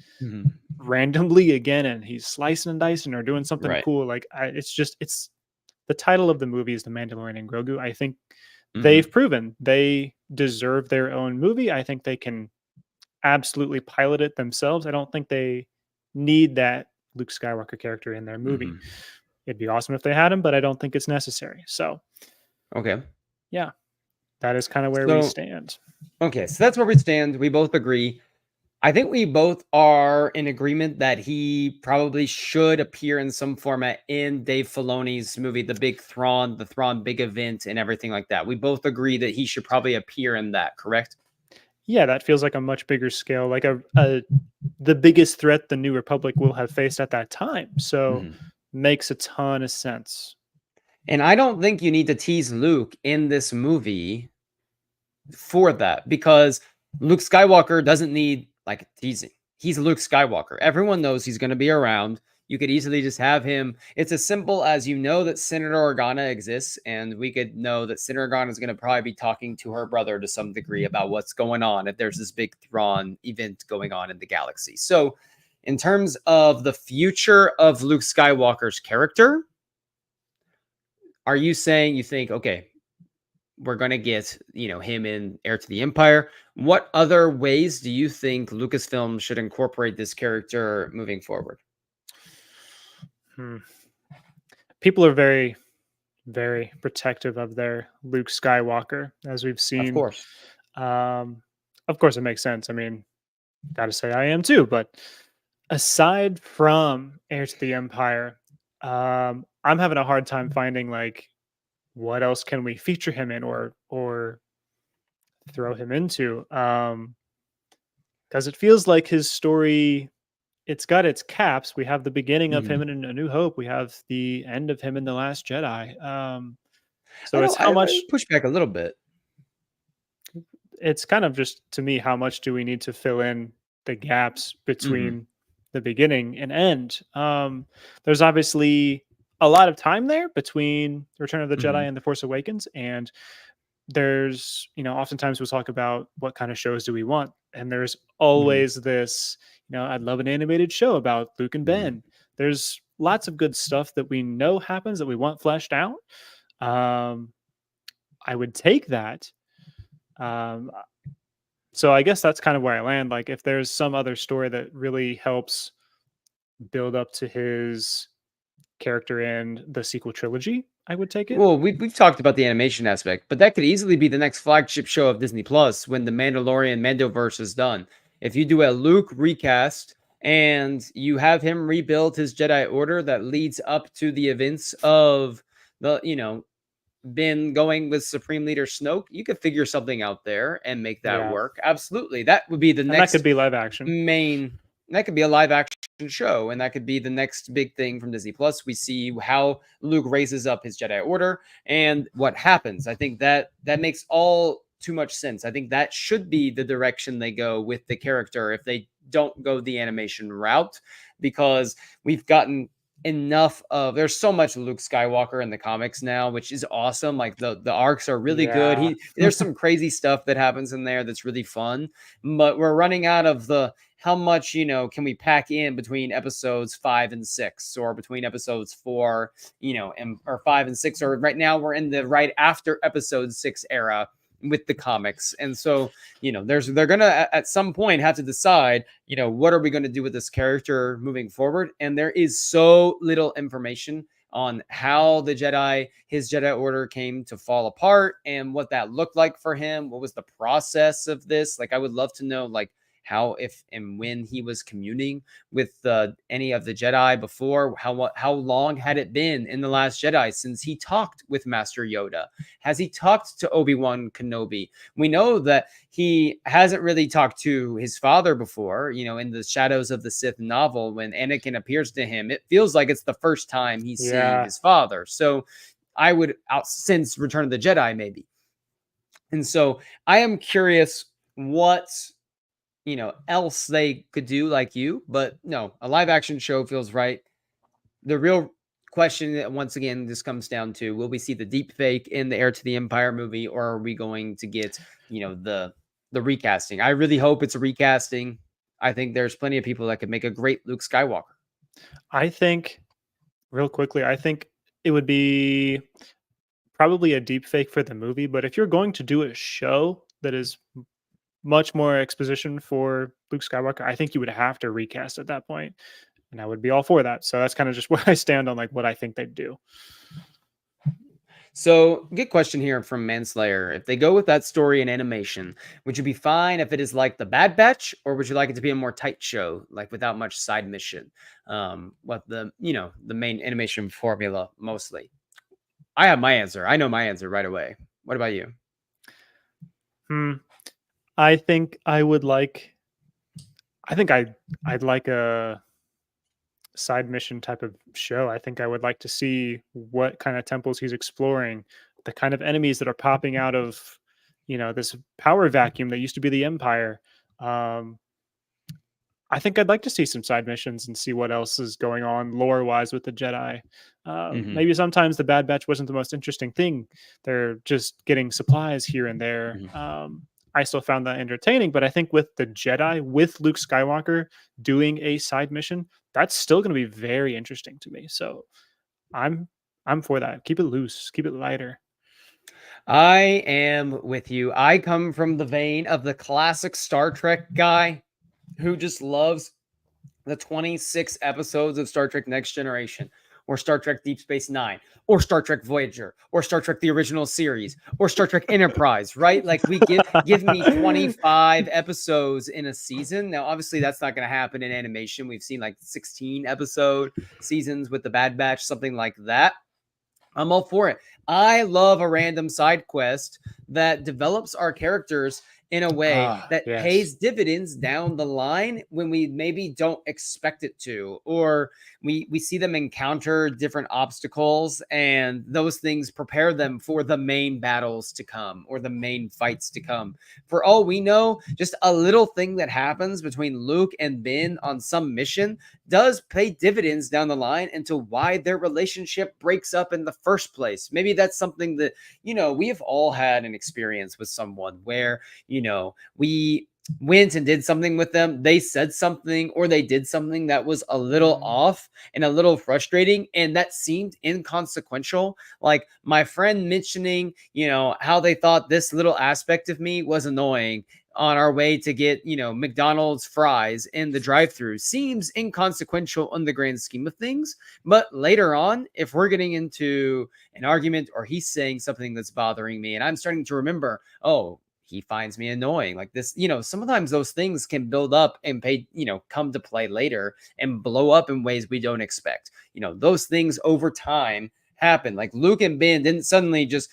randomly again and he's slicing and dicing or doing something cool. Like it's the title of the movie is The Mandalorian and Grogu. I think they've proven they deserve their own movie. I think they can absolutely pilot it themselves. I don't think they need that Luke Skywalker character in their movie.
Hmm.
It'd be awesome if they had him, but I don't think it's necessary. So,
Okay.
yeah, that is kind of where we
So,
stand.
okay. So that's where we stand. We both agree. I think we both are in agreement that he probably should appear in some format in Dave Filoni's movie, the Thrawn big event, and everything like that. We both agree that he should probably appear in that, correct?
Yeah, that feels like a much bigger scale, like a the biggest threat the New Republic will have faced at that time. So,
Mhm.
makes a ton of sense.
And I don't think you need to tease Luke in this movie for that because Luke Skywalker doesn't need like teasing. He's Luke Skywalker. Everyone knows he's going to be around. You could easily just have him. It's as simple as you know that Senator Organa exists, and we could know that Senator Organa is going to probably be talking to her brother to some degree about what's going on if there's this big Thrawn event going on in the galaxy. So, in terms of the future of Luke Skywalker's character, are you saying you think, okay, we're going to get, him in Heir to the Empire? What other ways do you think Lucasfilm should incorporate this character moving forward?
Hmm. People are very, very protective of their Luke Skywalker, as we've
Of
seen.
course.
Um, of course, it makes sense. I mean, gotta say I am too. But aside from Heir to the Empire, I'm having a hard time finding like what else can we feature him in or throw him into. Because it feels like his story, it's got its caps. We have the beginning of him
Mhm.
in A New Hope. We have the end of him in The Last Jedi.
I
So it's
don't.
how
I
much.
push back a little bit.
It's kind of just to me, how much do we need to fill in the gaps
Hmm.
between the beginning and end? There's obviously a lot of time there between Return of the
Hmm.
Jedi and The Force Awakens, and there's, oftentimes we'll talk about what kind of shows do we want, and there's
Hmm.
always this, I'd love an animated show about Luke and
Hmm.
Ben. There's lots of good stuff that we know happens that we want fleshed out. Um, I would take that. Um, so I guess that's kind of where I land. Like, if there's some other story that really helps build up to his character in the sequel trilogy, I would take it.
Well, we've talked about the animation aspect, but that could easily be the next flagship show of Disney Plus when the Mandalorian Mandoverse is done. If you do a Luke recast and you have him rebuild his Jedi Order that leads up to the events of been going with Supreme Leader Snoke, you could figure something out there and make that
Yeah,
work. Absolutely. That would be the
and that could
next
be live action.
main that could be a live action show, and that could be the next big thing from Disney Plus. We see how Luke raises up his Jedi Order and what happens. I think that makes all too much sense. I think that should be the direction they go with the character if they don't go the animation route, because we've gotten enough of there's so much Luke Skywalker in the comics now, which is awesome. Like the arcs are really good.
Yeah.
There's some crazy stuff that happens in there that's really fun, but we're running out of the how much can we pack in between episodes 5 and 6, or between episodes 4, or 5 and 6, or right now we're in the right after episode 6 era with the comics. And so they're gonna at some point have to decide what are we going to do with this character moving forward. And there is so little information on how his Jedi Order came to fall apart and what that looked like for him. What was the process of this? Like, I would love to know, like, how, if and when he was communing with any of the Jedi before. How long had it been in The Last Jedi since he talked with Master Yoda? Has he talked to Obi-Wan Kenobi? We know that he hasn't really talked to his father before. In the Shadows of the Sith novel, when Anakin appears to him, it feels like it's the first time he's seeing
Yeah.
his father. So I would out since Return of the Jedi, maybe. And so I am curious what else they could do, like you. But no, a live action show feels right. The real question that, once again, this comes down to, will we see the deep fake in the Heir to the Empire movie, or are we going to get the recasting? I really hope it's a recasting. I think there's plenty of people that could make a great Luke Skywalker.
I think, real quickly, I think it would be probably a deep fake for the movie, but if you're going to do a show that is much more exposition for Luke Skywalker, I think you would have to recast at that point, and I would be all for that. So that's kind of just where I stand on like what I think they'd do.
So, good question here from Manslayer. If they go with that story in animation, would you be fine if it is like the Bad Batch, or would you like it to be a more tight show, like without much side mission? What the main animation formula mostly? I have my answer. I know my answer right away. What about you?
Hmm. I think I would like. I think I'd like a side mission type of show. I think I would like to see what kind of temples he's exploring, the kind of enemies that are popping out of, this power vacuum that used to be the Empire. Um, I think I'd like to see some side missions and see what else is going on lore wise with the Jedi.
Hmm.
Maybe sometimes the Bad Batch wasn't the most interesting thing. They're just getting supplies here and there.
Hmm.
I still found that entertaining, but I think with the Jedi, with Luke Skywalker doing a side mission, that's still going to be very interesting to me. So I'm I'm for that. Keep it loose, keep it lighter.
I am with you. I come from the vein of the classic Star Trek guy who just loves the 26 episodes of Star Trek Next Generation, or Star Trek Deep Space Nine, or Star Trek Voyager, or Star Trek the original series, or Star Trek Enterprise, right? Like we give me 25 episodes in a season. Now, obviously, that's not going to happen in animation. We've seen like 16 episode seasons with the Bad Batch, something like that. I'm all for it. I love a random side quest that develops our characters in a way
Ah,
that
yes.
pays dividends down the line when we maybe don't expect it to, or we see them encounter different obstacles, and those things prepare them for the main battles to come or the main fights to come. For all we know, just a little thing that happens between Luke and Ben on some mission does pay dividends down the line into why their relationship breaks up in the first place. Maybe that's something that, we have all had an experience with someone where, we went and did something with them. They said something or they did something that was a little
Mm,
off and a little frustrating, and that seemed inconsequential. Like my friend mentioning, how they thought this little aspect of me was annoying on our way to get, McDonald's fries in the drive-through seems inconsequential in the grand scheme of things. But later on, if we're getting into an argument or he's saying something that's bothering me and I'm starting to remember, oh, he finds me annoying. Like this, sometimes those things can build up and come to play later and blow up in ways we don't expect. Those things over time happen. Like Luke and Ben didn't suddenly just,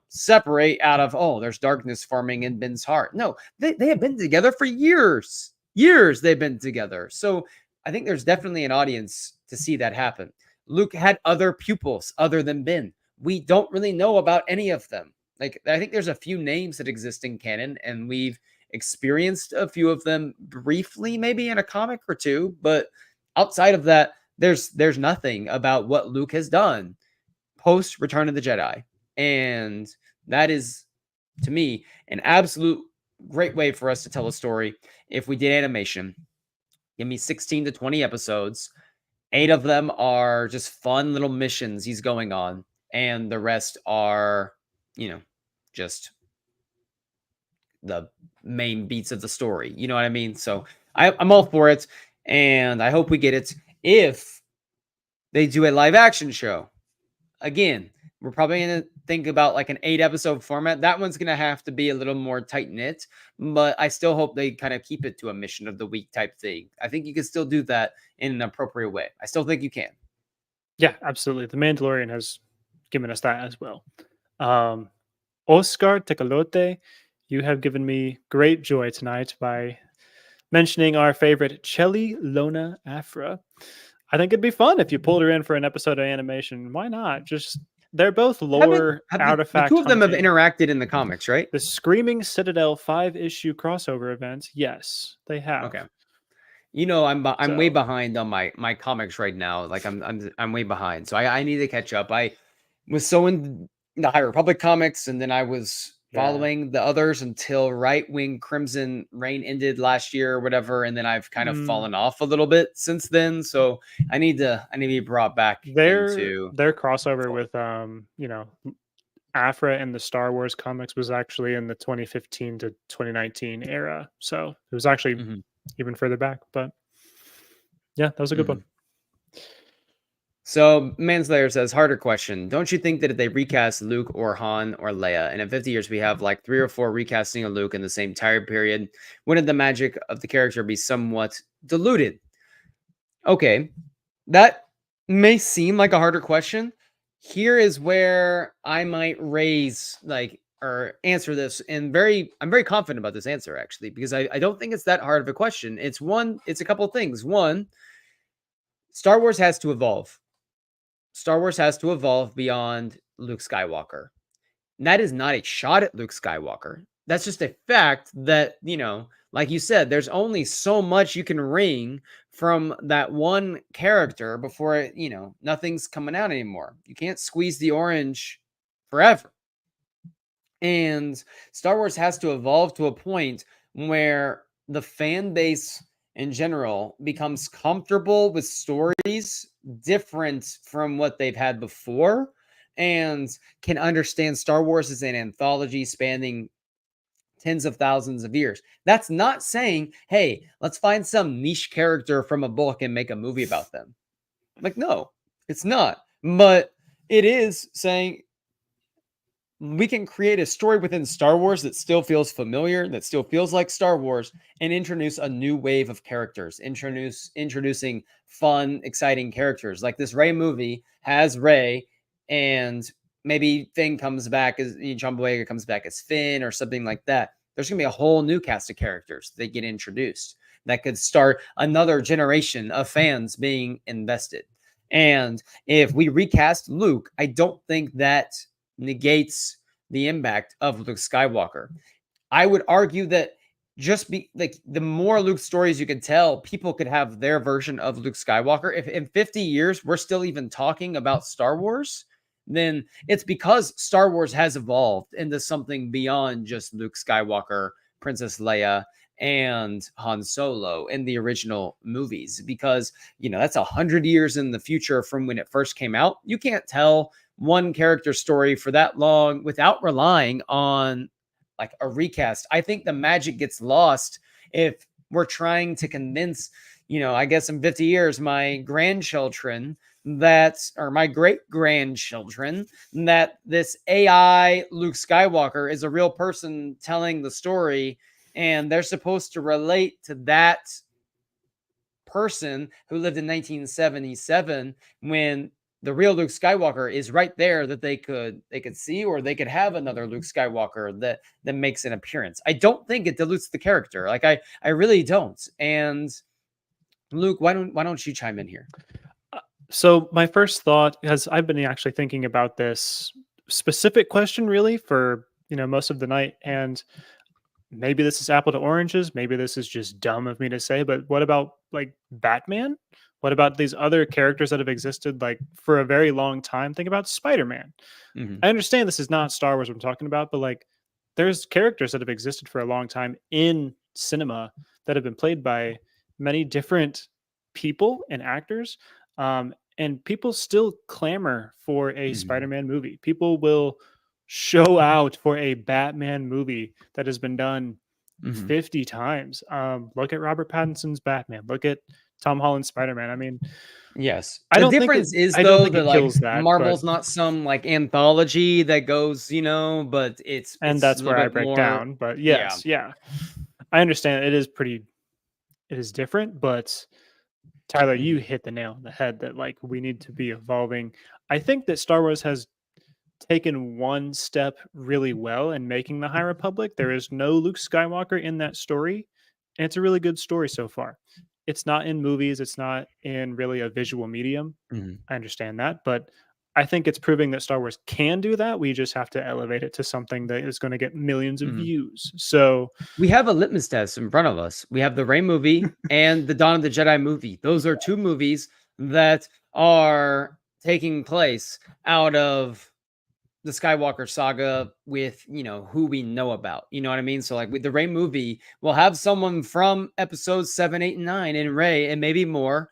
separate out of, oh, there's darkness forming in Ben's heart. No, they have been together for years. Years they've been together. So I think there's definitely an audience to see that happen. Luke had other pupils other than Ben. We don't really know about any of them. Like, I think there's a few names that exist in canon, and we've experienced a few of them briefly, maybe in a comic or two. But outside of that, there's nothing about what Luke has done post Return of the Jedi. And that is, to me, an absolute great way for us to tell a story if we did animation. Give me 16 to 20 episodes. 8 of them are just fun little missions he's going on, and the rest are, just the main beats of the story. You know what I mean? So I'm all for it, and I hope we get it. If they do a live action show, again, we're probably going to think about like an 8 episode format. That one's going to have to be a little more tight knit, but I still hope they kind of keep it to a mission of the week type thing. I think you can still do that in an appropriate way. I still think you can.
yeah, absolutely. The Mandalorian has given us that as well. Um, Oscar Tecalote, you have given me great joy tonight by mentioning our favorite Chelly Lona Afra. I think it'd be fun if you pulled her in for an episode of animation. Why not? Just they're both
Haven't
lore
have the two
artifact
of them have
hunting.
interacted in the comics, right?
The Screaming Citadel 5-issue crossover event. Yes, they have.
Okay. I'm way
So,
behind on my comics right now. Like I'm way behind. So I need to catch up. I was so in the High Republic comics, and then I was
yeah.
following the others until right when Crimson Reign ended last year or whatever, and then I've kind of
Mm,
fallen off a little bit since then. So I need to be brought back
their
into
their
the
crossover
fold.
with Afra in the Star Wars comics was actually in the 2015 to 2019 era. So it was actually
Hmm.
even further back. But yeah, that was a good one.
Hmm. So Manslayer says, harder question. Don't you think that if they recast Luke or Han or Leia, and in 50 years we have like 3 or 4 recasting of Luke in the same time period, wouldn't the magic of the character be somewhat diluted? Okay, that may seem like a harder question. Here is where I might raise like or answer this, and I'm very confident about this answer actually, because I don't think it's that hard of a question. It's a couple of things. One, Star Wars has to evolve. Star Wars has to evolve beyond Luke Skywalker. And that is not a shot at Luke Skywalker. That's just a fact that, like you said, there's only so much you can wring from that one character before, nothing's coming out anymore. You can't squeeze the orange forever. And Star Wars has to evolve to a point where the fan base in general becomes comfortable with stories different from what they've had before and can understand Star Wars as an anthology spanning tens of thousands of years. That's not saying, hey, let's find some niche character from a book and make a movie about them. Like, no, it's not. But it is saying we can create a story within Star Wars that still feels familiar, that still feels like Star Wars, and introduce a new wave of characters. Introducing fun, exciting characters. Like this Rey movie has Rey, and maybe Finn comes back as John Boyega comes back as Finn or something like that. There's gonna be a whole new cast of characters that get introduced that could start another generation of fans being invested. And if we recast Luke, I don't think that negates the impact of Luke Skywalker. I would argue that just be like the more Luke stories you could tell, people could have their version of Luke Skywalker. If in 50 years we're still even talking about Star Wars, then it's because Star Wars has evolved into something beyond just Luke Skywalker, Princess Leia, and Han Solo in the original movies. Because that's 100 years in the future from when it first came out. You can't tell one character story for that long without relying on like a recast. I think the magic gets lost if we're trying to convince, I guess in 50 years, my grandchildren or my great grandchildren that this AI Luke Skywalker is a real person telling the story, and they're supposed to relate to that person who lived in 1977 when the real Luke Skywalker is right there that they could see, or they could have another Luke Skywalker that makes an appearance. I don't think it dilutes the character. Like I really don't. And Luke, why don't you chime in here?
So my first thought, because I've been actually thinking about this specific question really for most of the night, and maybe this is apple to oranges, maybe this is just dumb of me to say, but what about like Batman? What about these other characters that have existed like for a very long time? Think about Spider-Man.
Mm-hmm.
I understand this is not Star Wars I'm talking about, but like there's characters that have existed for a long time in cinema that have been played by many different people and actors. And people still clamor for a
Mm-hmm.
Spider-Man movie. People will show out for a Batman movie that has been done
Mm-hmm.
50 times. Look at Robert Pattinson's Batman. Look at Tom Holland's Spider-Man. I mean,
Yes. The difference is though that like
kills that, but
Marvel's not some like anthology that goes, but
and
it's a
that's
little
where I
bit
break
more.
down. But
Yeah.
yes, yeah. I understand it is different, but Tyler, you
Mm-hmm.
hit the nail on the head that like we need to be evolving. I think that Star Wars has taken one step really well in making the High Republic. There is no Luke Skywalker in that story, and it's a really good story so far. It's not in movies, it's not in really a visual medium.
Mm-hmm.
I understand that, but I think it's proving that Star Wars can do that. We just have to elevate it to something that is going to get millions of
Mm-hmm.
views. So,
We have a litmus test in front of us. We have the Rey movie and the Dawn of the Jedi movie. Those are two movies that are taking place out of the Skywalker saga with, who we know about. You know what I mean? So like with the Rey movie, we'll have someone from episodes 7, 8, and 9 in Rey and maybe more,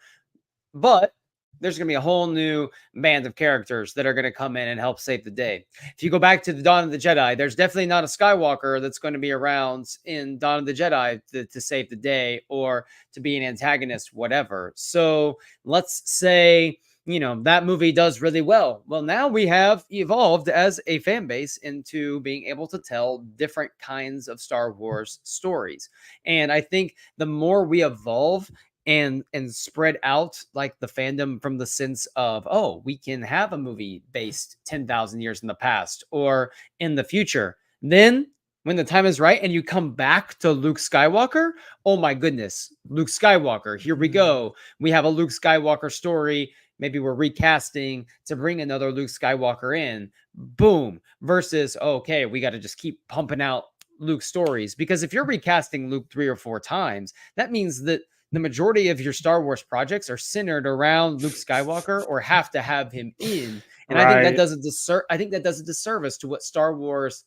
but there's going to be a whole new band of characters that are going to come in and help save the day. If you go back to the Dawn of the Jedi, there's definitely not a Skywalker that's going to be around in Dawn of the Jedi to save the day or to be an antagonist, whatever. So let's say, that movie does really well. Well, now we have evolved as a fan base into being able to tell different kinds of Star Wars stories. And I think the more we evolve and spread out like the fandom from the sense of, oh, we can have a movie based 10,000 years in the past or in the future, then when the time is right and you come back to Luke Skywalker, oh my goodness, Luke Skywalker, here we go. We have a Luke Skywalker story. Maybe we're recasting to bring another Luke Skywalker in. Boom. Versus, okay, we got to just keep pumping out Luke stories. Because if you're recasting Luke 3 or 4 times, that means that the majority of your Star Wars projects are centered around Luke Skywalker or have to have him in. And I think that
Right.
does a disservice to what Star Wars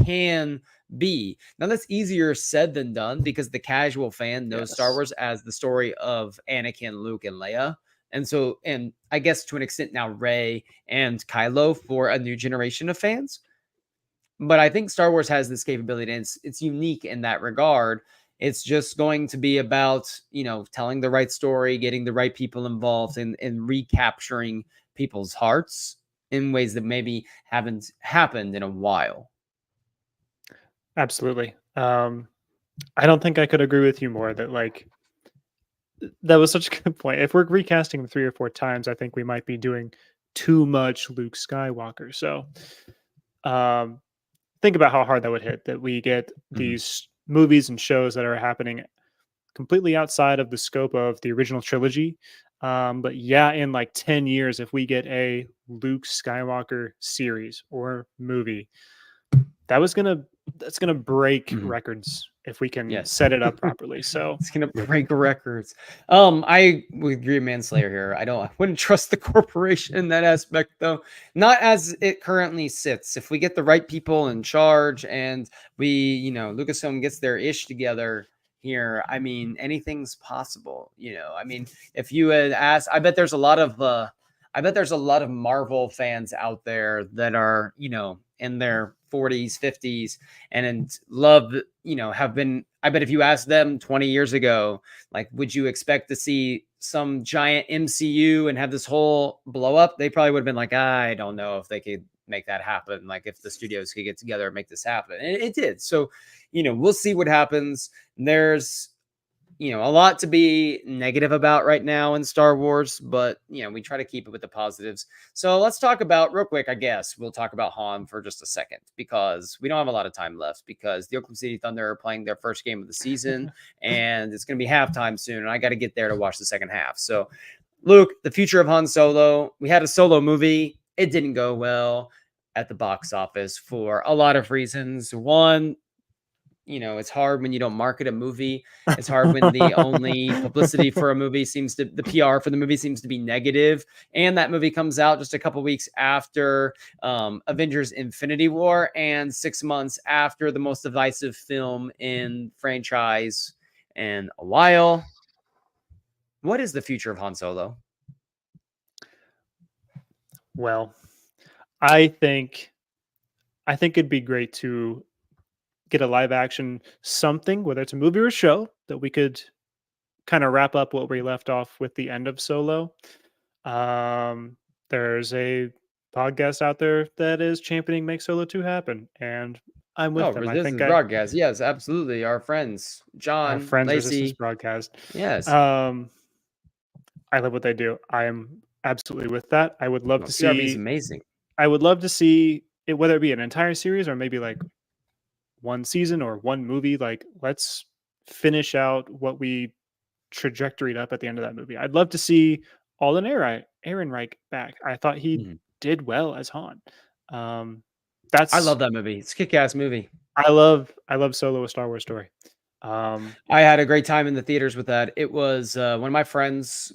can be. Now that's easier said than done because the casual fan knows Star
Yes.
Wars as the story of Anakin, Luke, and Leia. And I guess to an extent now Rey and Kylo for a new generation of fans. But I think Star Wars has this capability, and it's unique in that regard. It's just going to be about, telling the right story, getting the right people involved, and recapturing people's hearts in ways that maybe haven't happened in a while.
Absolutely. I don't think I could agree with you more that like that was such a good point. If we're recasting them 3 or 4 times, I think we might be doing too much Luke Skywalker. So, um, think about how hard that would hit that we get
Mhm.
these movies and shows that are happening completely outside of the scope of the original trilogy. But yeah, in like 10 years, if we get a Luke Skywalker series or movie, that was gonna that's gonna break
Mhm.
records if we can
Yes.
set it up properly. So
It's gonna break records. I would agree, Manslayer here. I wouldn't trust the corporation in that aspect, though. Not as it currently sits. If we get the right people in charge and Lucasfilm gets their ish together here, I mean, anything's possible. I mean, if you had asked, I bet there's a lot of Marvel fans out there that are, in their 40s, 50s, and love, have been. I bet if you asked them 20 years ago, like, would you expect to see some giant MCU and have this whole blow up? They probably would have been like, I don't know if they could make that happen. Like, if the studios could get together and make this happen. And it did. So, we'll see what happens. There's a lot to be negative about right now in Star Wars, but we try to keep it with the positives. So let's talk about real quick. I guess we'll talk about Han for just a second because we don't have a lot of time left because the Oakland City Thunder are playing their first game of the season and it's going to be halftime soon. And I got to get there to watch the second half. So, Luke, the future of Han Solo. We had a Solo movie. It didn't go well at the box office for a lot of reasons. One, it's hard when you don't market a movie. It's hard when the only publicity for a movie the PR for the movie seems to be negative. And that movie comes out just a couple weeks after Avengers Infinity War and 6 months after the most divisive film in franchise in a while. What is the future of Han Solo?
well, I think it'd be great to get a live action something, whether it's a movie or a show, that we could kind of wrap up what we left off with the end of Solo. There's a podcast out there that is championing Make Solo 2 happen, and I'm with
Oh,
them. I think
Resistance Broadcast. Yes, absolutely. Our friends,
our
John,
friends Resistance
Lacey.
broadcast.
Yes.
Um, I love what they do. I am absolutely with that.
Well, CRB is amazing.
I would love to see it, whether it be an entire series or maybe like one season or one movie. Like, let's finish out what we trajectoried up at the end of that movie. I'd love to see Alden Ehrenreich back. I thought he
Mhm.
did well as Han. Um,
I
that's
love that movie. It's a kick-ass movie.
I love Solo: A Star Wars Story.
I had a great time in the theaters with that. It was one of my friends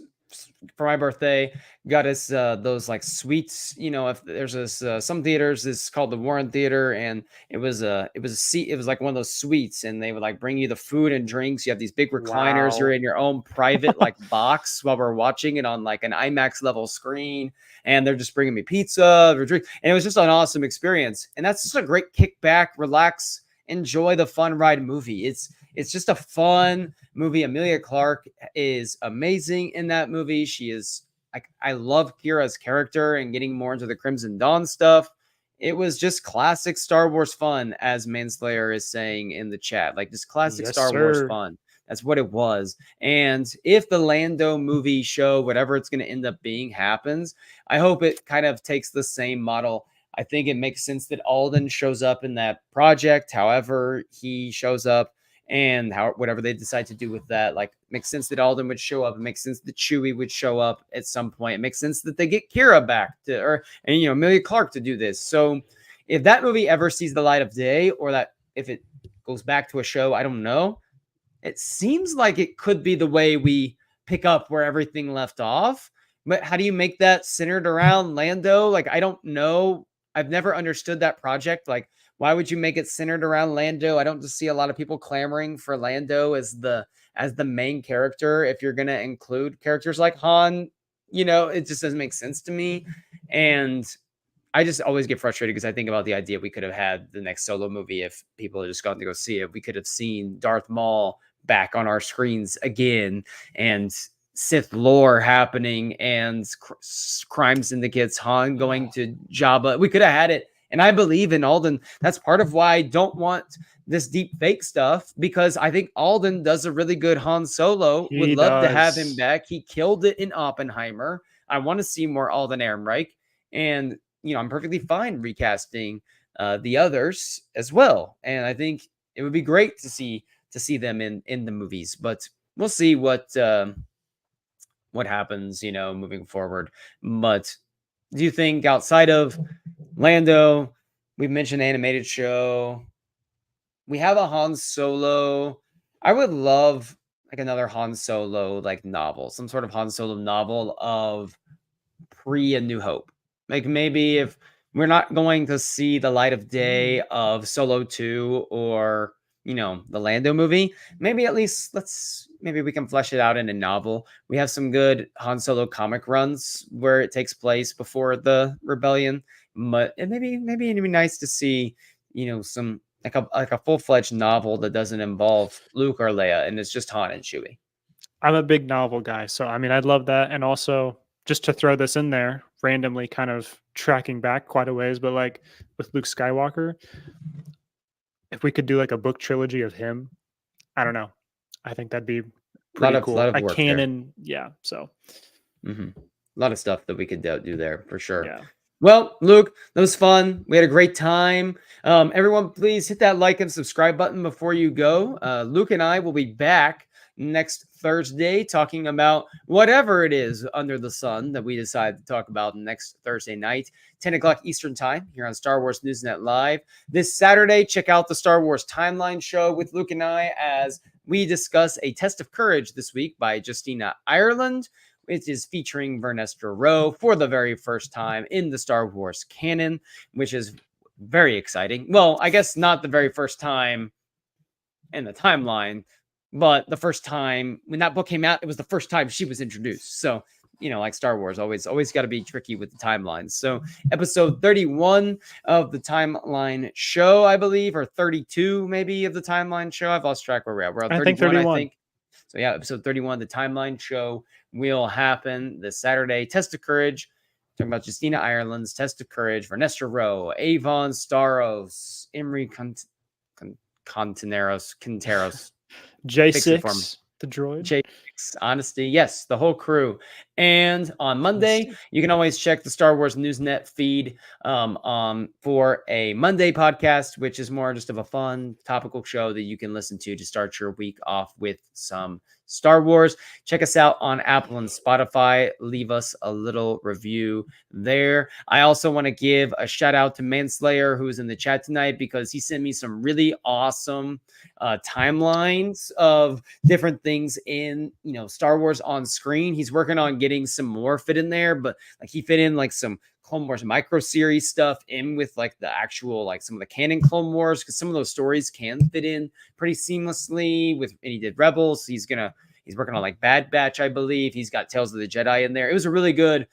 for my birthday, got us those like sweets. You know, if there's this some theaters, this is called the Warren Theater, and it was a seat. It was like one of those suites, and they would like bring you the food and drinks. You have these big recliners. You're
Wow.
in your own private like box while we're watching it on like an IMAX level screen, and they're just bringing me pizza or drink, and it was just an awesome experience. And that's just a great kickback, relax, enjoy the fun ride movie. It's just a fun movie. Emilia Clarke is amazing in that movie. She is like, I love Kira's character, and getting more into the Crimson Dawn stuff. It was just classic Star Wars fun, as Manslayer is saying in the chat. Like just classic
Yes,
Star Wars
sir.
fun. That's what it was. And if the Lando movie show, whatever it's going to end up being, happens, I hope it kind of takes the same model. I think it makes sense that Alden shows up in that project, however he shows up, and how whatever they decide to do with that. Like, makes sense that Alden would show up. It makes sense that Chewie would show up at some point. It makes sense that they get Kira back to, or and Emilia Clarke to do this. So if that movie ever sees the light of day, or that if it goes back to a show, I don't know. It seems like it could be the way we pick up where everything left off. But how do you make that centered around Lando? Like, I don't know. I've never understood that project. Like, why would you make it centered around Lando? I don't just see a lot of people clamoring for Lando as the main character. If you're gonna include characters like Han, it just doesn't make sense to me. And I just always get frustrated because I think about the idea we could have had the next Solo movie if people had just gotten to go see it. We could have seen Darth Maul back on our screens again, and Sith lore happening, and crime syndicates, Han going to Jabba. We could have had it. And I believe in Alden. That's part of why I don't want this deep fake stuff, because I think Alden does a really good Han Solo. Would
He
love to have him
does.
back. He killed it in Oppenheimer. I want to see more Alden Ehrenreich. And, I'm perfectly fine recasting the others as well. And I think it would be great to see them in the movies. But we'll see what happens, moving forward. But do you think outside of Lando, we've mentioned animated show, we have a Han Solo. I would love like another Han Solo like novel, some sort of Han Solo novel of pre A New Hope. Like maybe if we're not going to see the light of day of Solo 2 or the Lando movie, maybe at least maybe we can flesh it out in a novel. We have some good Han Solo comic runs where it takes place before the rebellion, but maybe it'd be nice to see some like a full-fledged novel that doesn't involve Luke or Leia, and it's just Han and Chewie.
I'm a big novel guy, so I mean, I'd love that. And also, just to throw this in there, randomly kind of tracking back quite a ways, but like with Luke Skywalker, if we could do like a book trilogy of him, I don't know. I think that'd be pretty
Lot
cool.
of
A
work there.
canon, yeah. So,
A lot of stuff that we could do there for sure.
yeah.
Well, Luke, that was fun. We had a great time. Everyone, please hit that like and subscribe button before you go. Luke and I will be back next Thursday talking about whatever it is under the sun that we decide to talk about next Thursday night, 10 o'clock Eastern time here on Star Wars Newsnet Live. This Saturday, check out the Star Wars Timeline show with Luke and I as we discuss A Test of Courage this week by Justina Ireland. It is featuring Vernestra Rowe for the very first time in the Star Wars canon, which is very exciting. Well, I guess not the very first time in the timeline, but the first time when that book came out, it was the first time she was introduced. So, like Star Wars, always got to be tricky with the timelines. So episode 31 of the timeline show, I believe, or 32 maybe of the timeline show. I've lost track where we're at. We're on 31, I think 31. So yeah, episode 31, the timeline show will happen this Saturday. Test of Courage, talking about Justina Ireland's Test of Courage, Vernestra Rowe, Avon Staros, Imri Quinteros,
J6, the droid.
J6, Honesty, yes, the whole crew. And on Monday, you can always check the Star Wars Newsnet feed for a Monday podcast, which is more just of a fun, topical show that you can listen to start your week off with some Star Wars. Check us out on Apple and Spotify. Leave us a little review there. I also want to give a shout out to Manslayer, who's in the chat tonight, because he sent me some really awesome timelines of different things in, Star Wars on screen. He's working on getting some more fit in there, but like he fit in like some Clone Wars micro series stuff in with like the actual like some of the canon Clone Wars, because some of those stories can fit in pretty seamlessly with. And he did Rebels. He's working on like Bad Batch, I believe. He's got Tales of the Jedi in there. It was a really good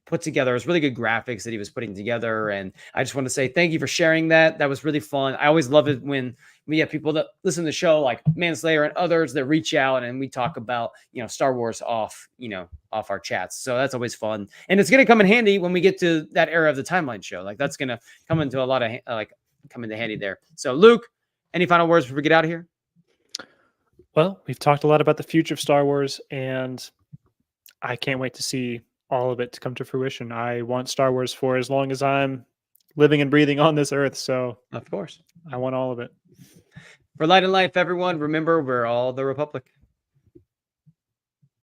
put together. It was really good graphics that he was putting together. And I just want to say thank you for sharing that. That was really fun. I always love it when we have people that listen to the show like Manslayer and others that reach out and we talk about, Star Wars off our chats. So that's always fun. And it's going to come in handy when we get to that era of the timeline show. Like that's going to come into a lot of come into handy there. So Luke, any final words before we get out of here?
Well, we've talked a lot about the future of Star Wars, and I can't wait to see all of it to come to fruition. I want Star Wars for as long as I'm living and breathing on this earth. So,
of course,
I want all of it.
For Light and Life, everyone, remember, we're all the Republic.